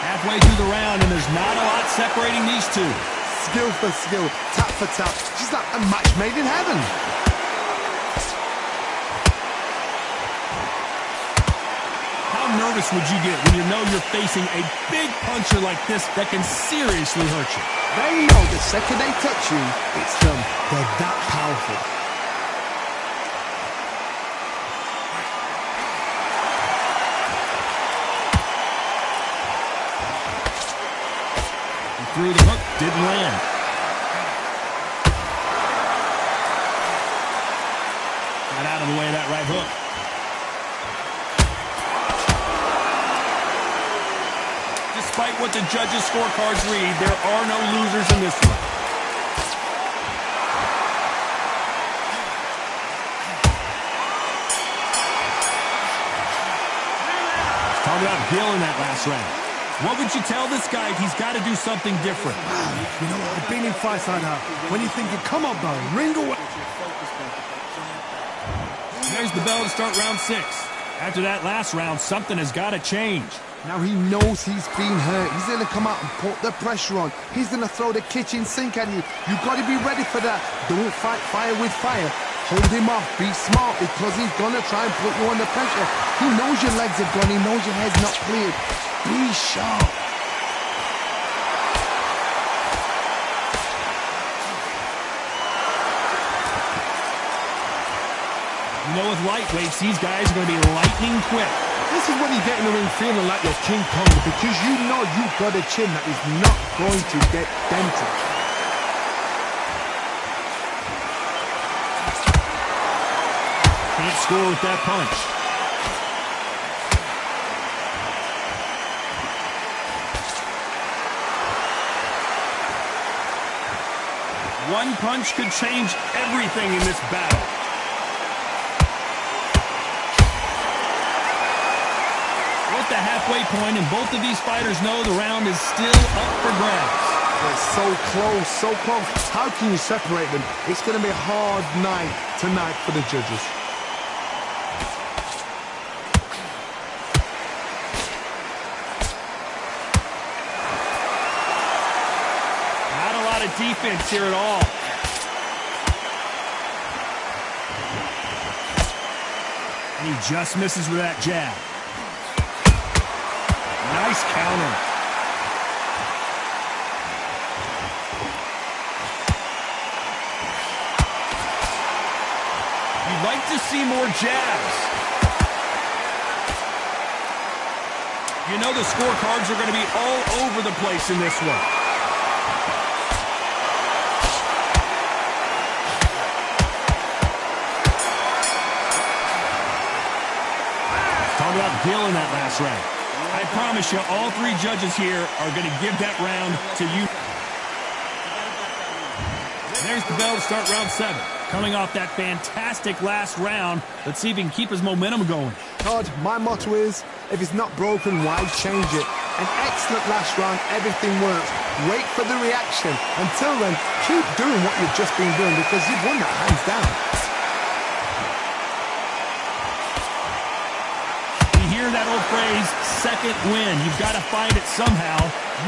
Halfway through the round, and there's not a lot separating these two. Skill for skill, tap for tap. Just like a match made in heaven. How nervous would you get when you know you're facing a big puncher like this that can seriously hurt you? They know the second they touch you, it's them. They're that powerful. He threw the hook, didn't land. away that right hook. Despite what the judges' scorecards read, there are no losers in this one. Talk about Gill in that last round. What would you tell this guy if he's got to do something different? You know, I've been in fights like that. When you're thinking, come on, bro, ring away. There's the bell to start round 6. After that last round, something has got to change. Now he knows he's been hurt. He's going to come out and put the pressure on. He's going to throw the kitchen sink at you. You've got to be ready for that. Don't fight fire with fire. Hold him off. Be smart because he's going to try and put you under pressure. He knows your legs are gone. He knows your head's not cleared. Be sharp. You know, with lightweights, these guys are going to be lightning quick. This is when you get in the ring feeling like you're King Kong because you know you've got a chin that is not going to get dented. Can't score with that punch. One punch could change everything in this battle. We're at the halfway point, and both of these fighters know the round is still up for grabs. It's so close, so close. How can you separate them? It's going to be a hard night tonight for the judges. Not a lot of defense here at all. And he just misses with that jab. Nice counter. You'd like to see more jabs. You know the scorecards are going to be all over the place in this one. Talk about Gill in that last round. I promise you, all 3 judges here are going to give that round to you. There's the bell to start round 7. Coming off that fantastic last round, let's see if he can keep his momentum going. Todd, my motto is, if it's not broken, why change it? An excellent last round, everything works. Wait for the reaction. Until then, keep doing what you've just been doing because you've won that hands down. That old phrase, second win. You've got to find it somehow.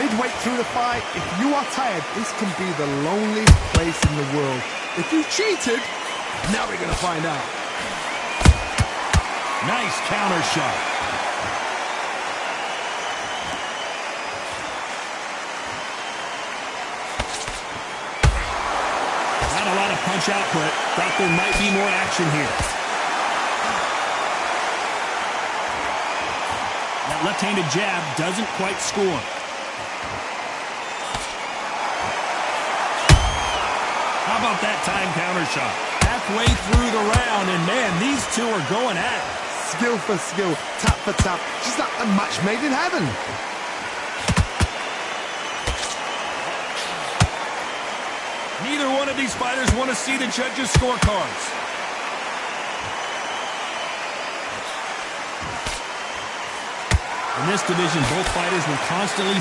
Midway through the fight, if you are tired, this can be the loneliest place in the world. If you cheated, now we're going to find out. Nice counter shot. Not a lot of punch output. Thought there might be more action here. That left-handed jab doesn't quite score. How about that time counter shot? Halfway through the round, and man, these two are going at it. Skill for skill, tap for tap, just like a match made in heaven. Neither one of these fighters want to see the judges' scorecards. In this division, both fighters will constantly...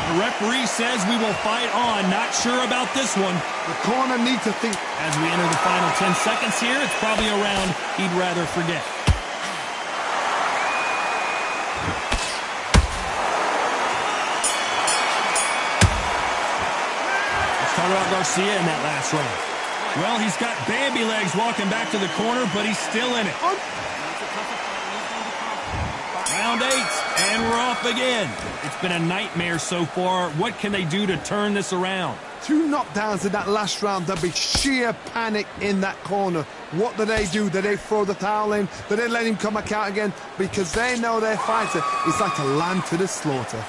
The referee says we will fight on. Not sure about this one. The corner needs to think. As we enter the final 10 seconds here, it's probably a round he'd rather forget. Let's talk about Garcia in that last round. Well, he's got Bambi legs walking back to the corner, but he's still in it. Round 8, and we're off again. It's been a nightmare so far. What can they do to turn this around? 2 knockdowns in that last round. There'll be sheer panic in that corner. What do? Do they throw the towel in? Do they let him come back out again? Because they know their fighter is like a lamb to the slaughter.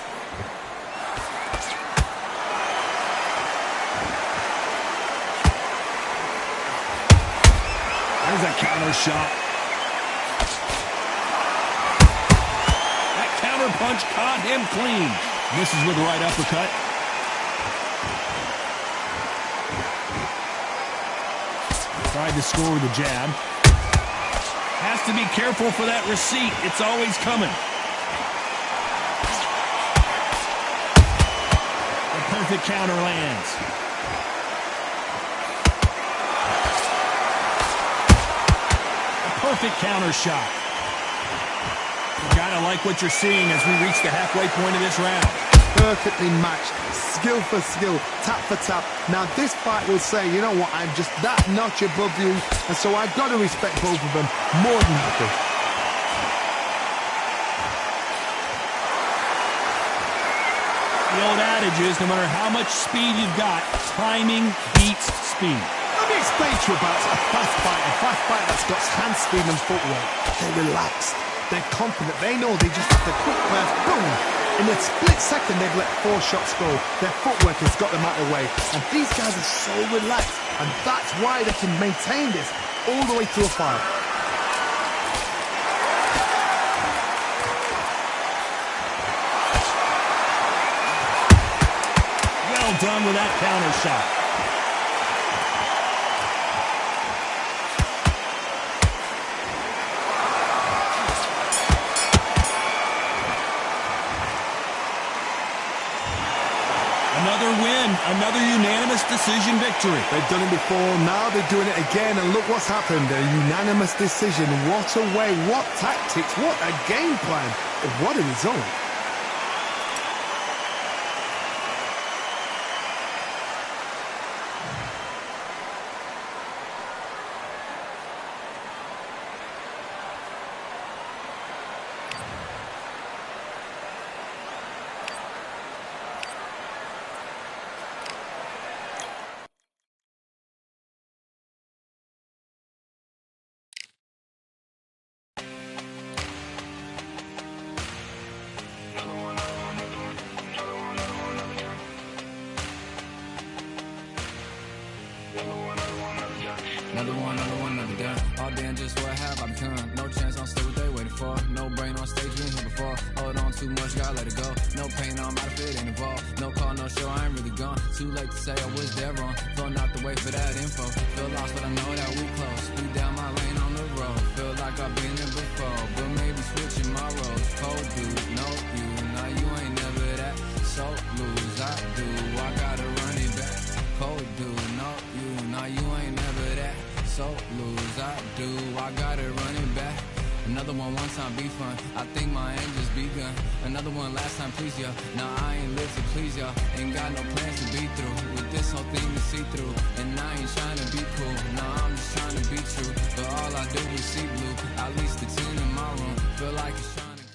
There's a counter shot. That counter punch caught him clean. Misses with the right uppercut. Tried to score with a jab. Has to be careful for that receipt. It's always coming. The perfect counter lands. A perfect counter shot. You gotta like what you're seeing as we reach the halfway point of this round. Perfectly matched, skill for skill, tap for tap. Now this fight will say, you know what, I'm just that notch above you, and so I've got to respect both of them more than happy. The old adage is, no matter how much speed you've got, timing beats speed. Let me explain to you about a fast fighter that's got hand speed and footwork. They're relaxed, they're confident, they know they just have to quick burst, boom. In a split second, they've let 4 shots go. Their footwork has got them out of the way. And these guys are so relaxed. And that's why they can maintain this all the way through a fight. Well done with that counter shot. Another win, another unanimous decision victory. They've done it before, now they're doing it again, and look what's happened. A unanimous decision. What a way, what tactics, what a game plan. What a result. Another done. All day and just what have I become? No chance, I'll stay what they waiting for. No brain on stage, been here before. Hold on too much, gotta let it go. No pain, I'm out of it, ain't involved. No call, no show, I ain't really gone. Too late to say I was dead wrong. Flow not to wait for that info. Feel lost, but I know that we close. Speed down my lane on the road. Feel like I've been here before, but maybe switching my roles. Cold dude, no you, now you ain't never that. So lose, I do, I gotta run it back. Cold dude, no you, now you ain't never that. So lose, I do, I gotta run it back. Another one time be fun, I think my end just begun. Another one last time please ya. Now I ain't live to please ya. Ain't got no plans to be through. With this whole thing to see through. And I ain't trying to be cool. Nah, I'm just trying to be true. But all I do is see blue. At least the 10 in my room. Feel like it's trying to consume.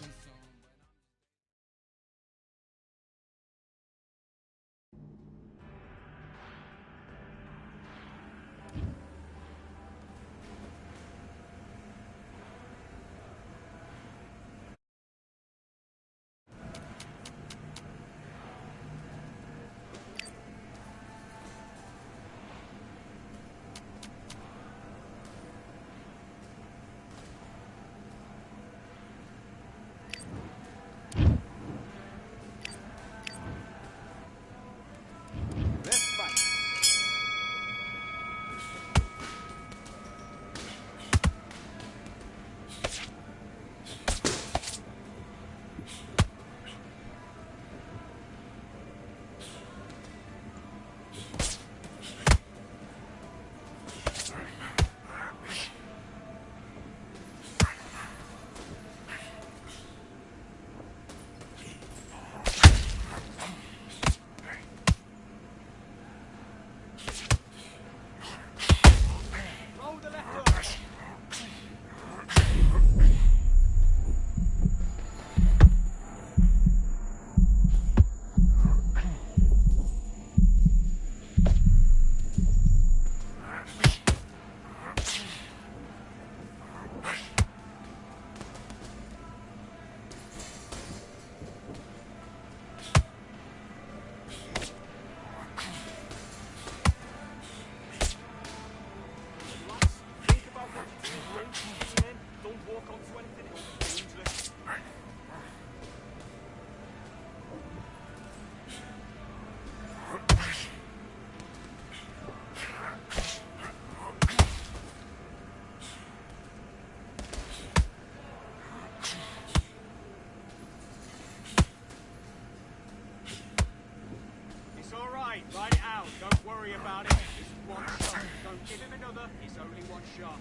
Remember, it's only one shot.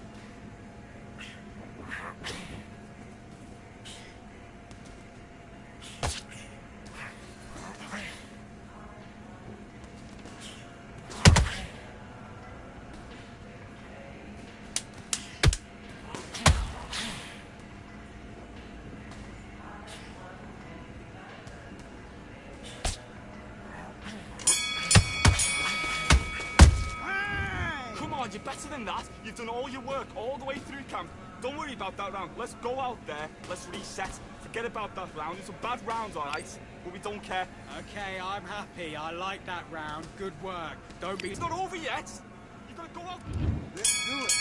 You're better than that. You've done all your work all the way through camp. Don't worry about that round. Let's go out there. Let's reset. Forget about that round. It's a bad round, all right? But we don't care. Okay, I'm happy. I like that round. Good work. Don't be... It's not over yet. You've got to go out. Let's do it.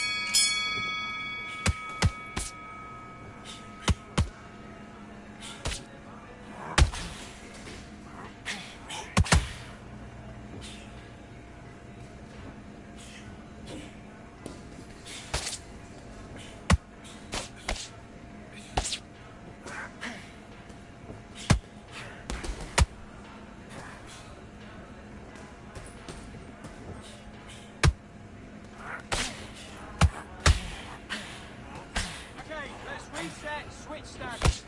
Reset, switch stance.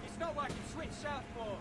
It's not working. Switch southpaw.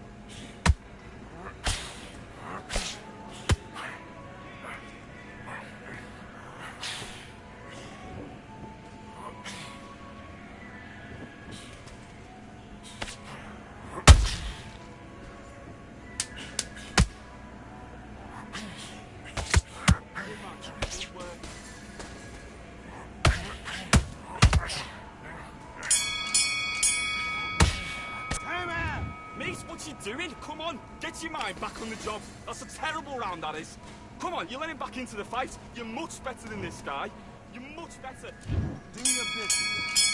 What's he doing? Come on, get your mind back on the job. That's a terrible round, that is. Come on, you're letting back into the fight. You're much better than this guy. You're much better. Do your business.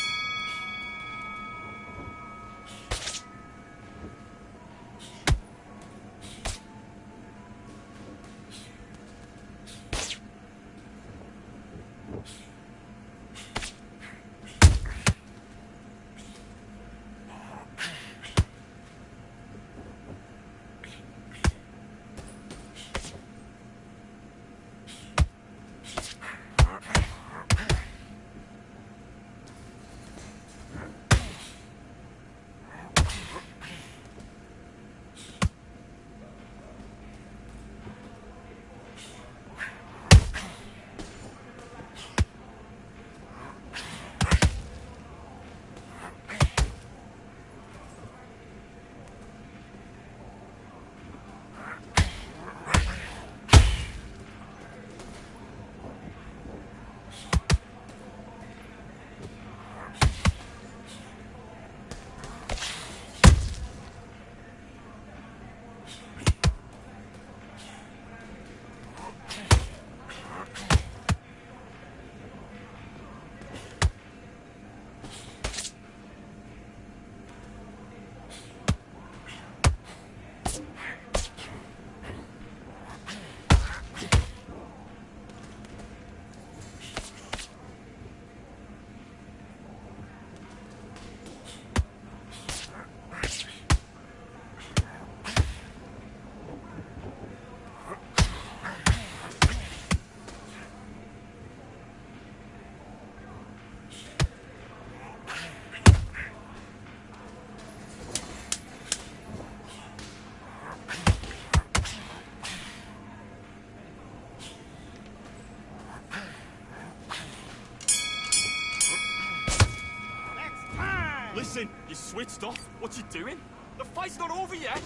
Listen, you switched off. What you doing? The fight's not over yet.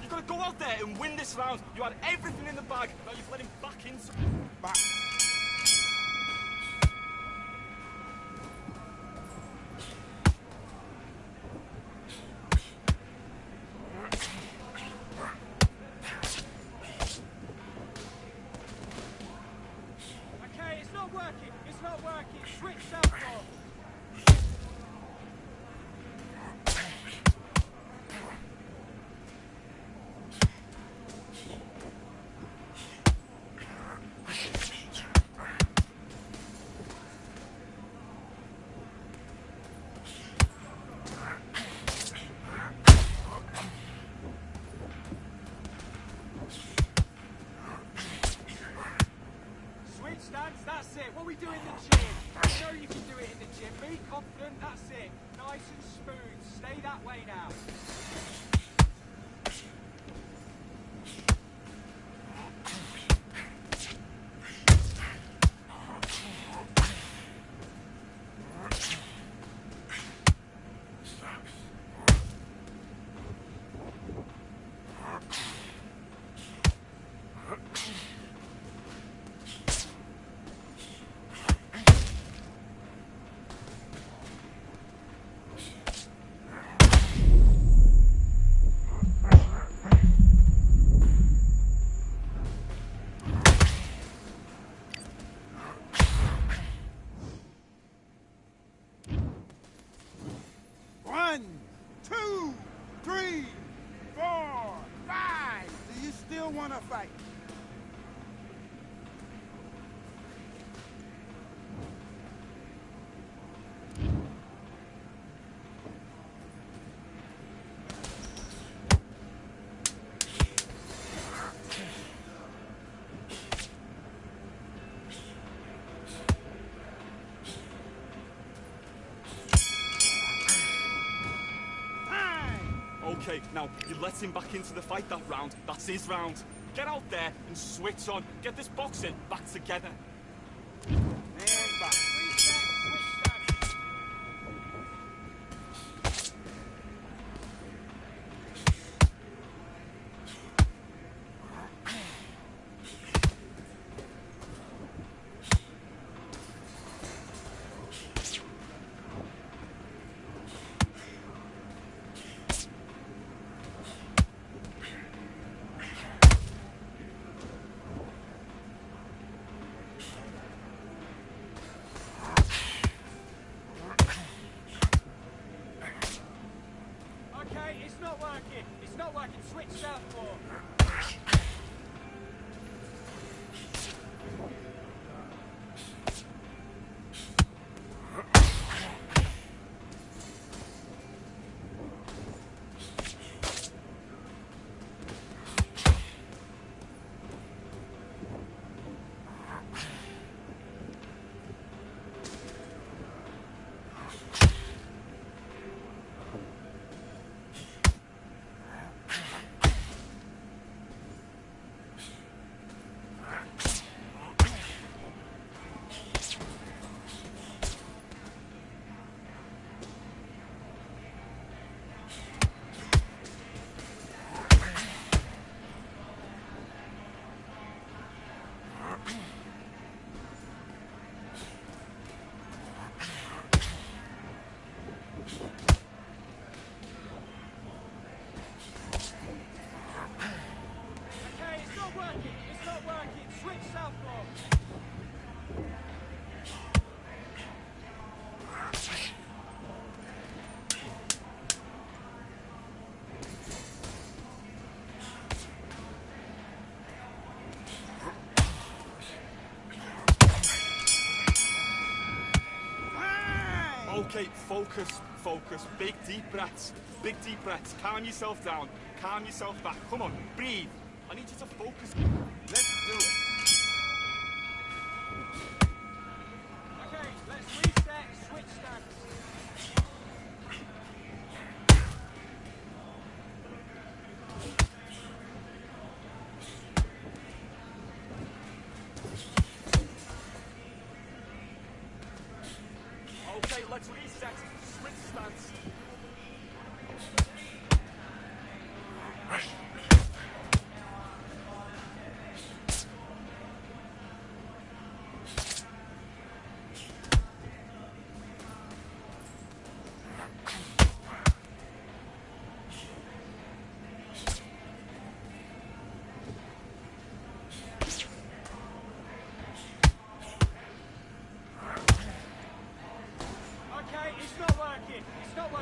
You've got to go out there and win this round. You had everything in the bag. Now you've let him back into... Back. Okay, it's not working. It's not working. Switch southpaw. Switch stance, that's it. What we do in the gym. You know you can do it in the gym. Be confident, that's it. Nice and smooth. Stay that way now. One, two, three, 4, 5. Do you still want to fight? Okay, now, you let him back into the fight that round. That's his round. Get out there and switch on. Get this boxing back together. And back. Okay, it's not working. It's not working. Switch southpaw. Okay, focus, focus. Big deep breaths. Big deep breaths. Calm yourself down. Calm yourself back. Come on, breathe. I need you to focus. Let's do it. Okay, let's reset. Switch stance. Okay, let's reset. Switch stance.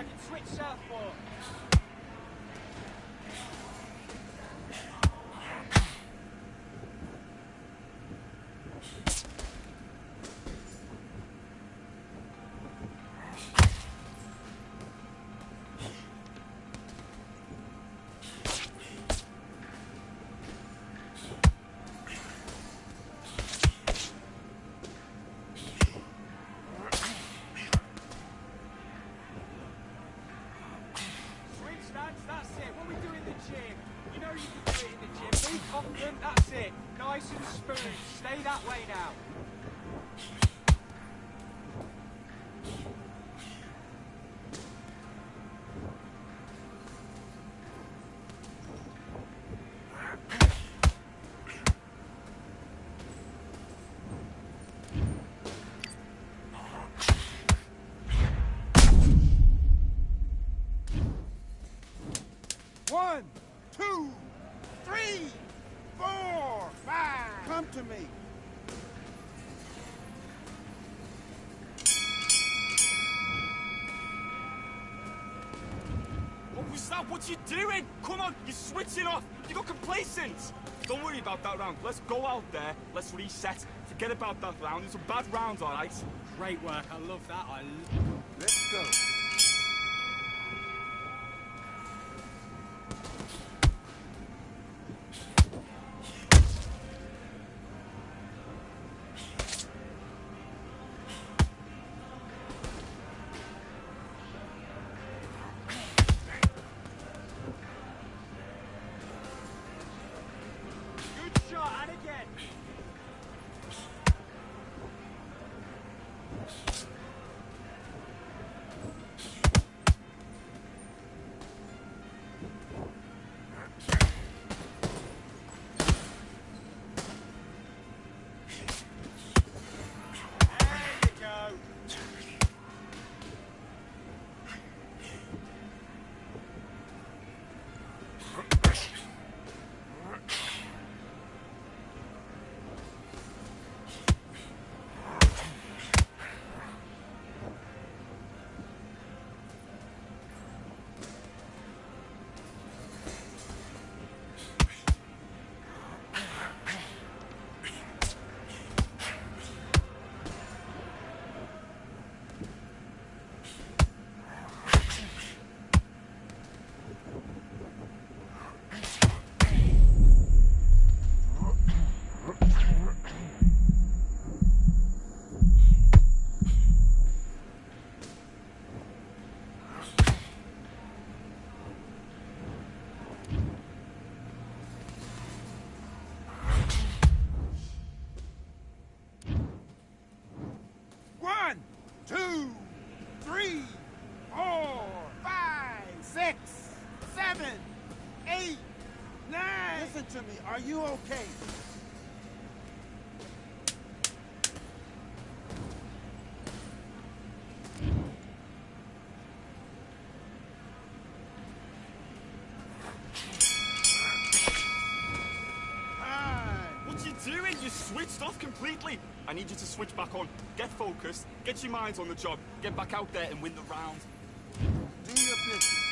I can switch southpaw. That's it. What we do in the gym. You know you can do it in the gym. Be confident. That's it. Nice and smooth. Stay that way now. One, two, three, 4, 5. Come to me. What was that? What you doing? Come on, you're switching off. You got complacent. Don't worry about that round. Let's go out there. Let's reset. Forget about that round. It's a bad round, all right? Great work. I love that. Let's go. Good shot. And again. There you go. One, two, 3, 4, 5, 6, 7, 8, 9. Listen to me. Are you okay? What you doing? You switched off completely. I need you to switch back on. Get focused. Get your minds on the job. Get back out there and win the round. Do your business.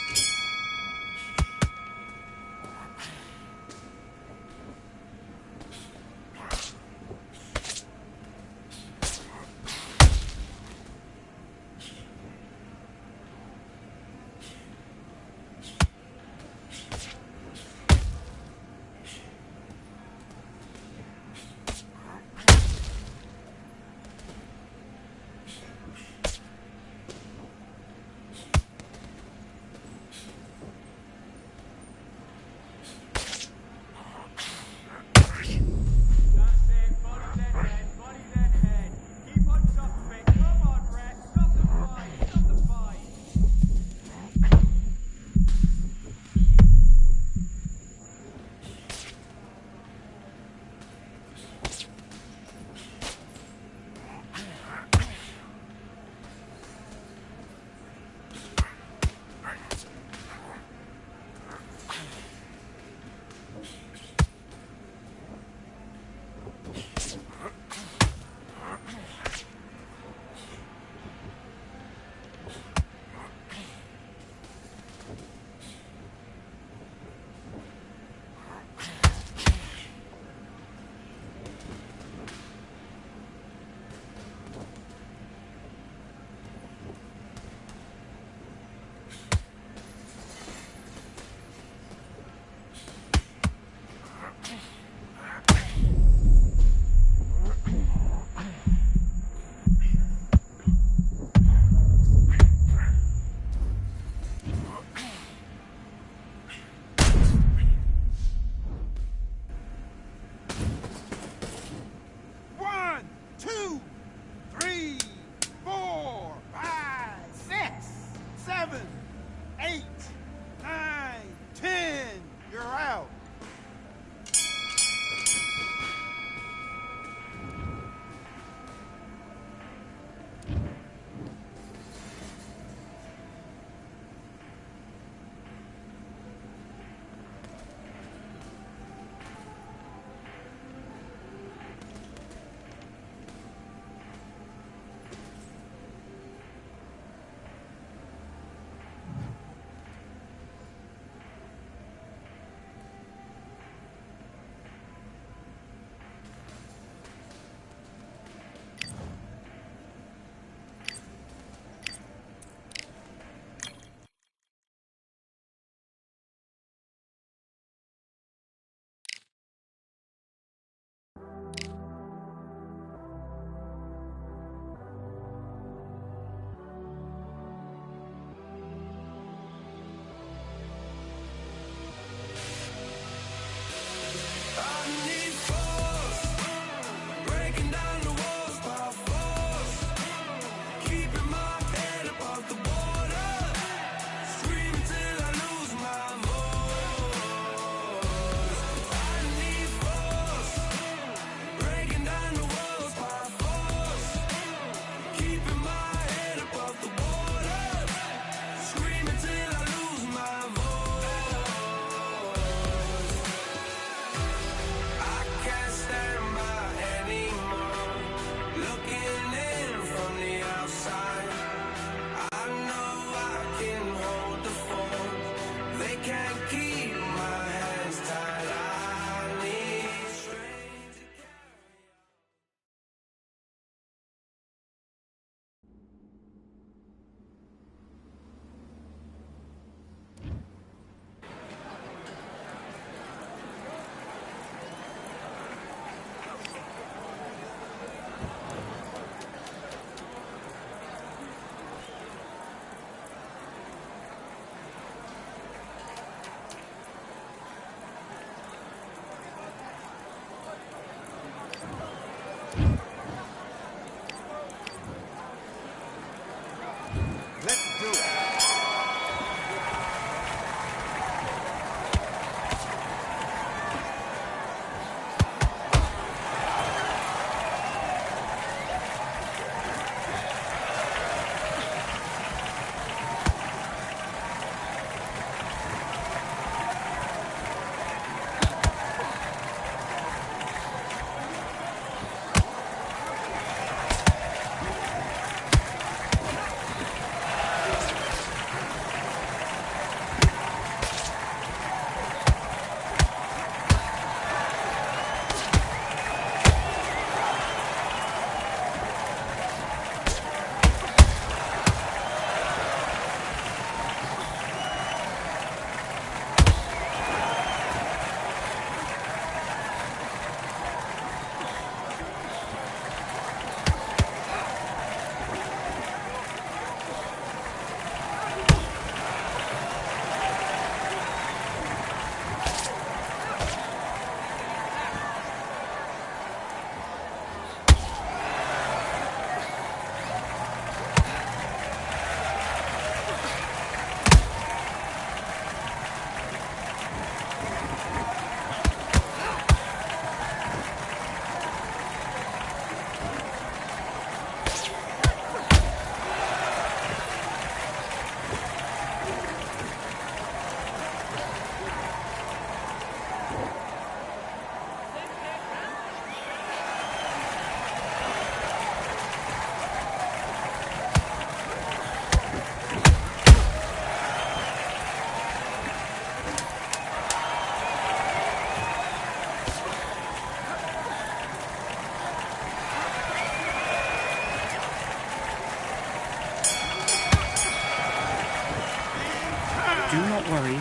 Do not worry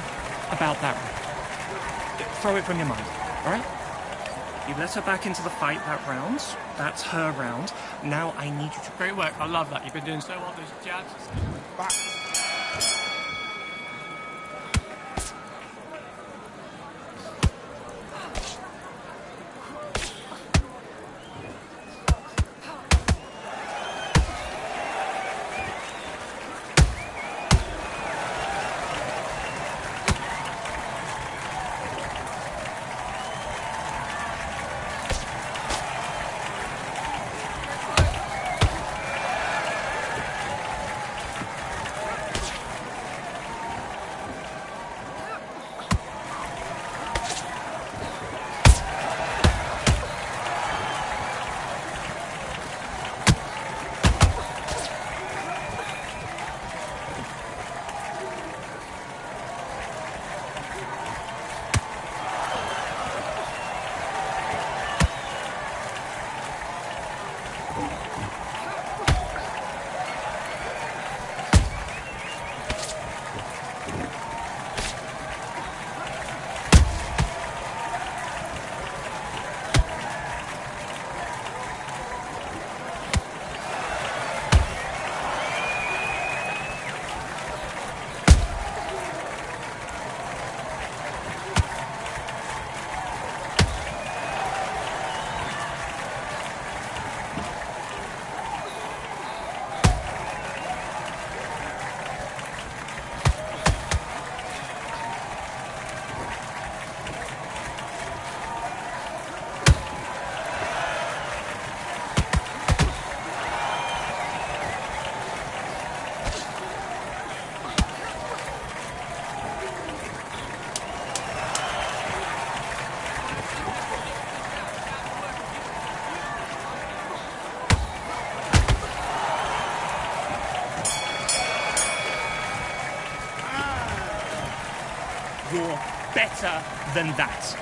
about that one. Throw it from your mind, alright? You let her back into the fight that round. That's her round. Now I need you to... Great work. I love that. You've been doing so well. Those jabs. Back. You're better than that.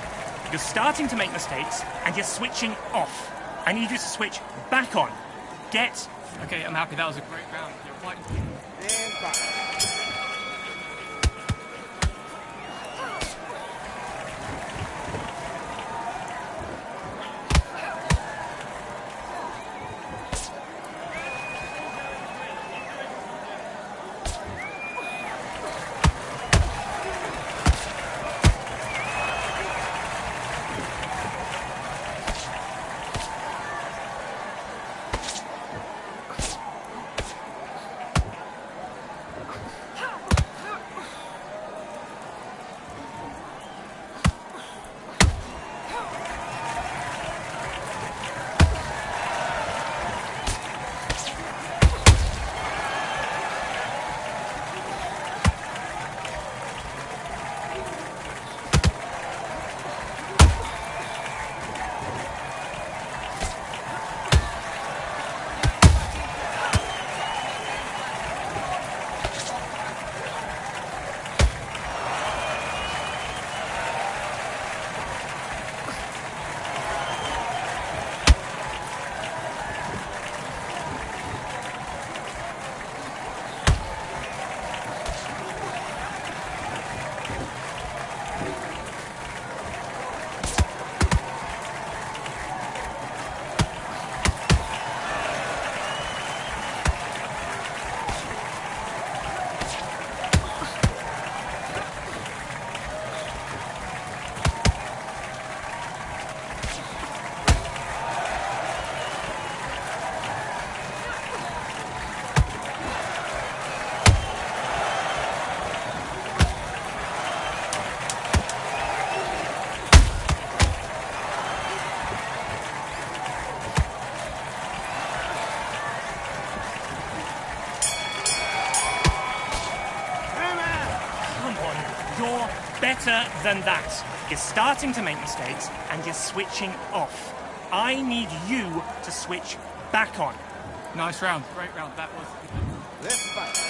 You're starting to make mistakes, and you're switching off. I need you to switch back on. Get... Okay, I'm happy. That was a great round. You're fighting. And back. You're better than that. You're starting to make mistakes, and you're switching off. I need you to switch back on. Nice round. Great round. That was... Let's fight.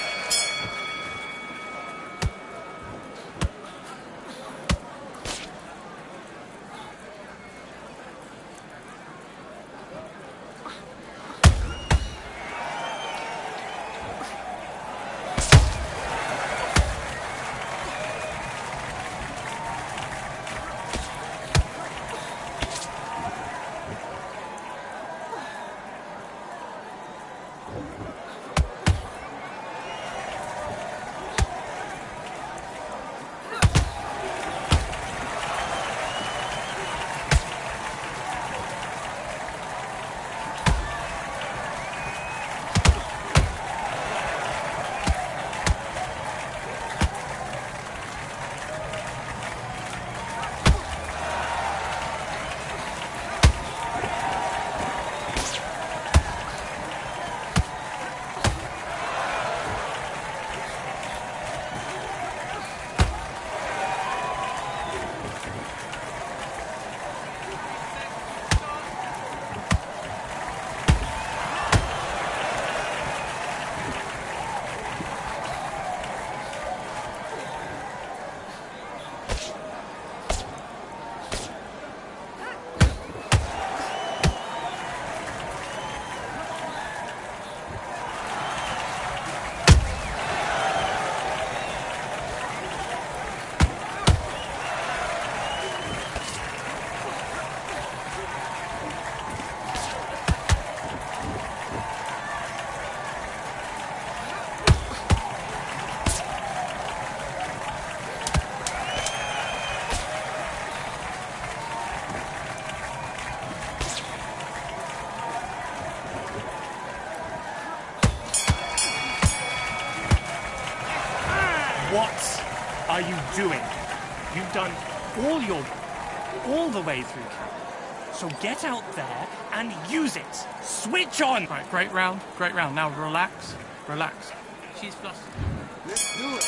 What are you doing? You've done all the way through camp. So get out there and use it. Switch on. Right, great round. Now relax. She's flustered. Let's do it.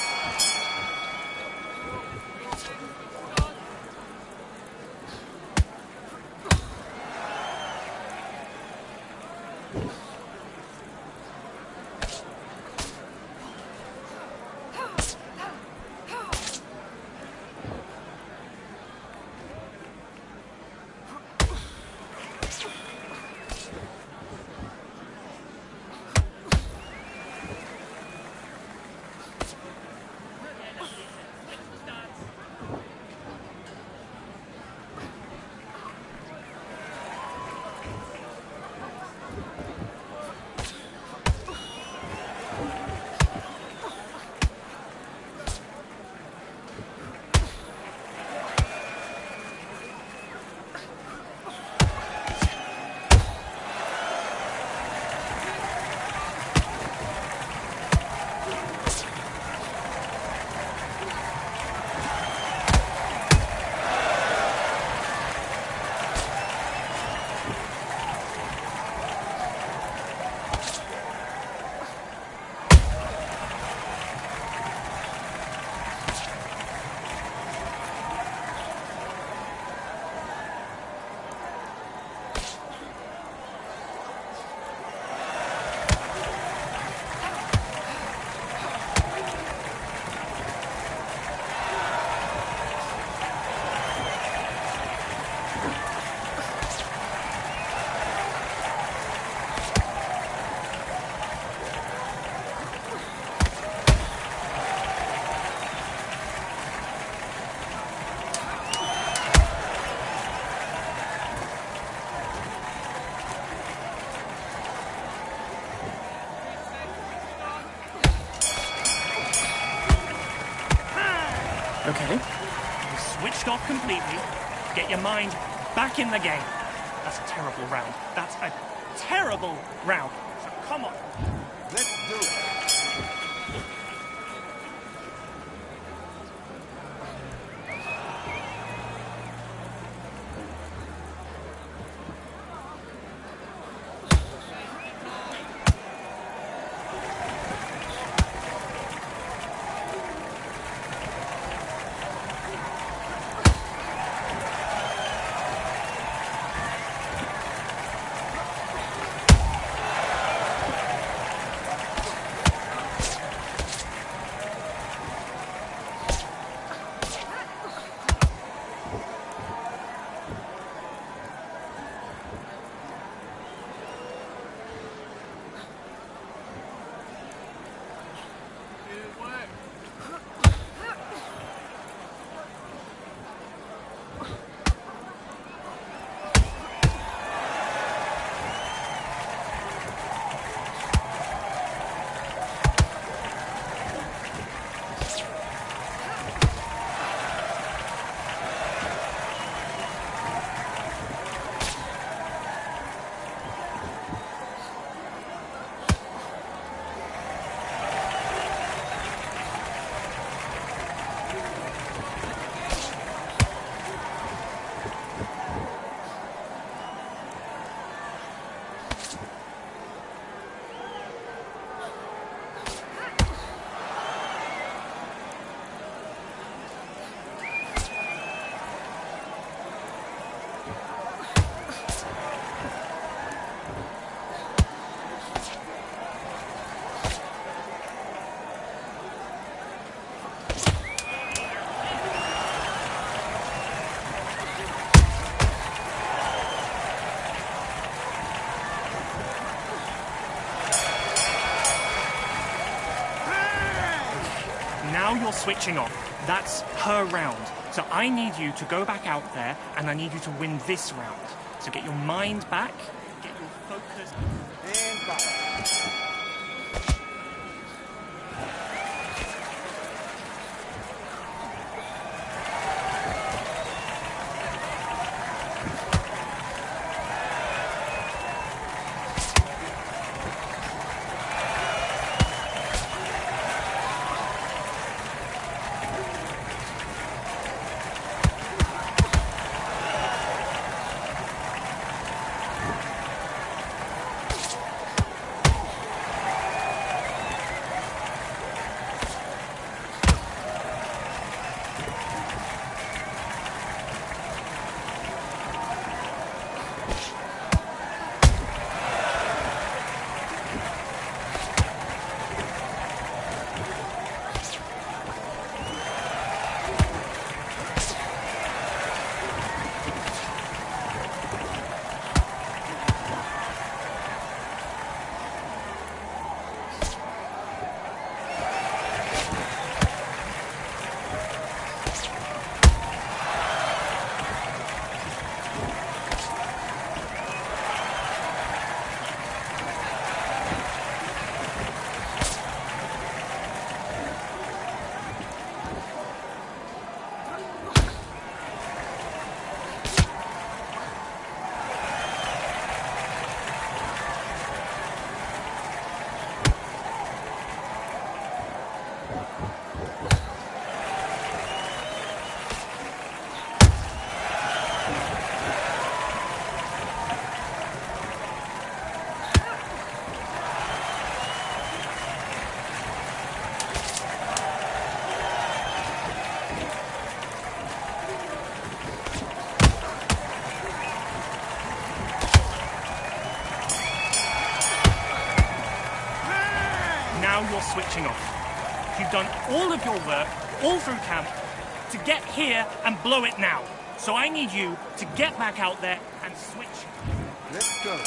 Okay. You switched off completely. Get your mind back in the game. That's a terrible round. That's a terrible round. So come on. Let's do it. Now you're switching off. That's her round. So I need you to go back out there and I need you to win this round. So get your mind back, get your focus. And back. switching off. You've done all of your work, all through camp, to get here and blow it now. So I need you to get back out there and switch. Let's go.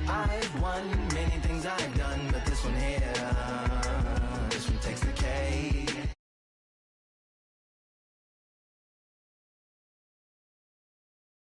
I've won many things I've done, but this one here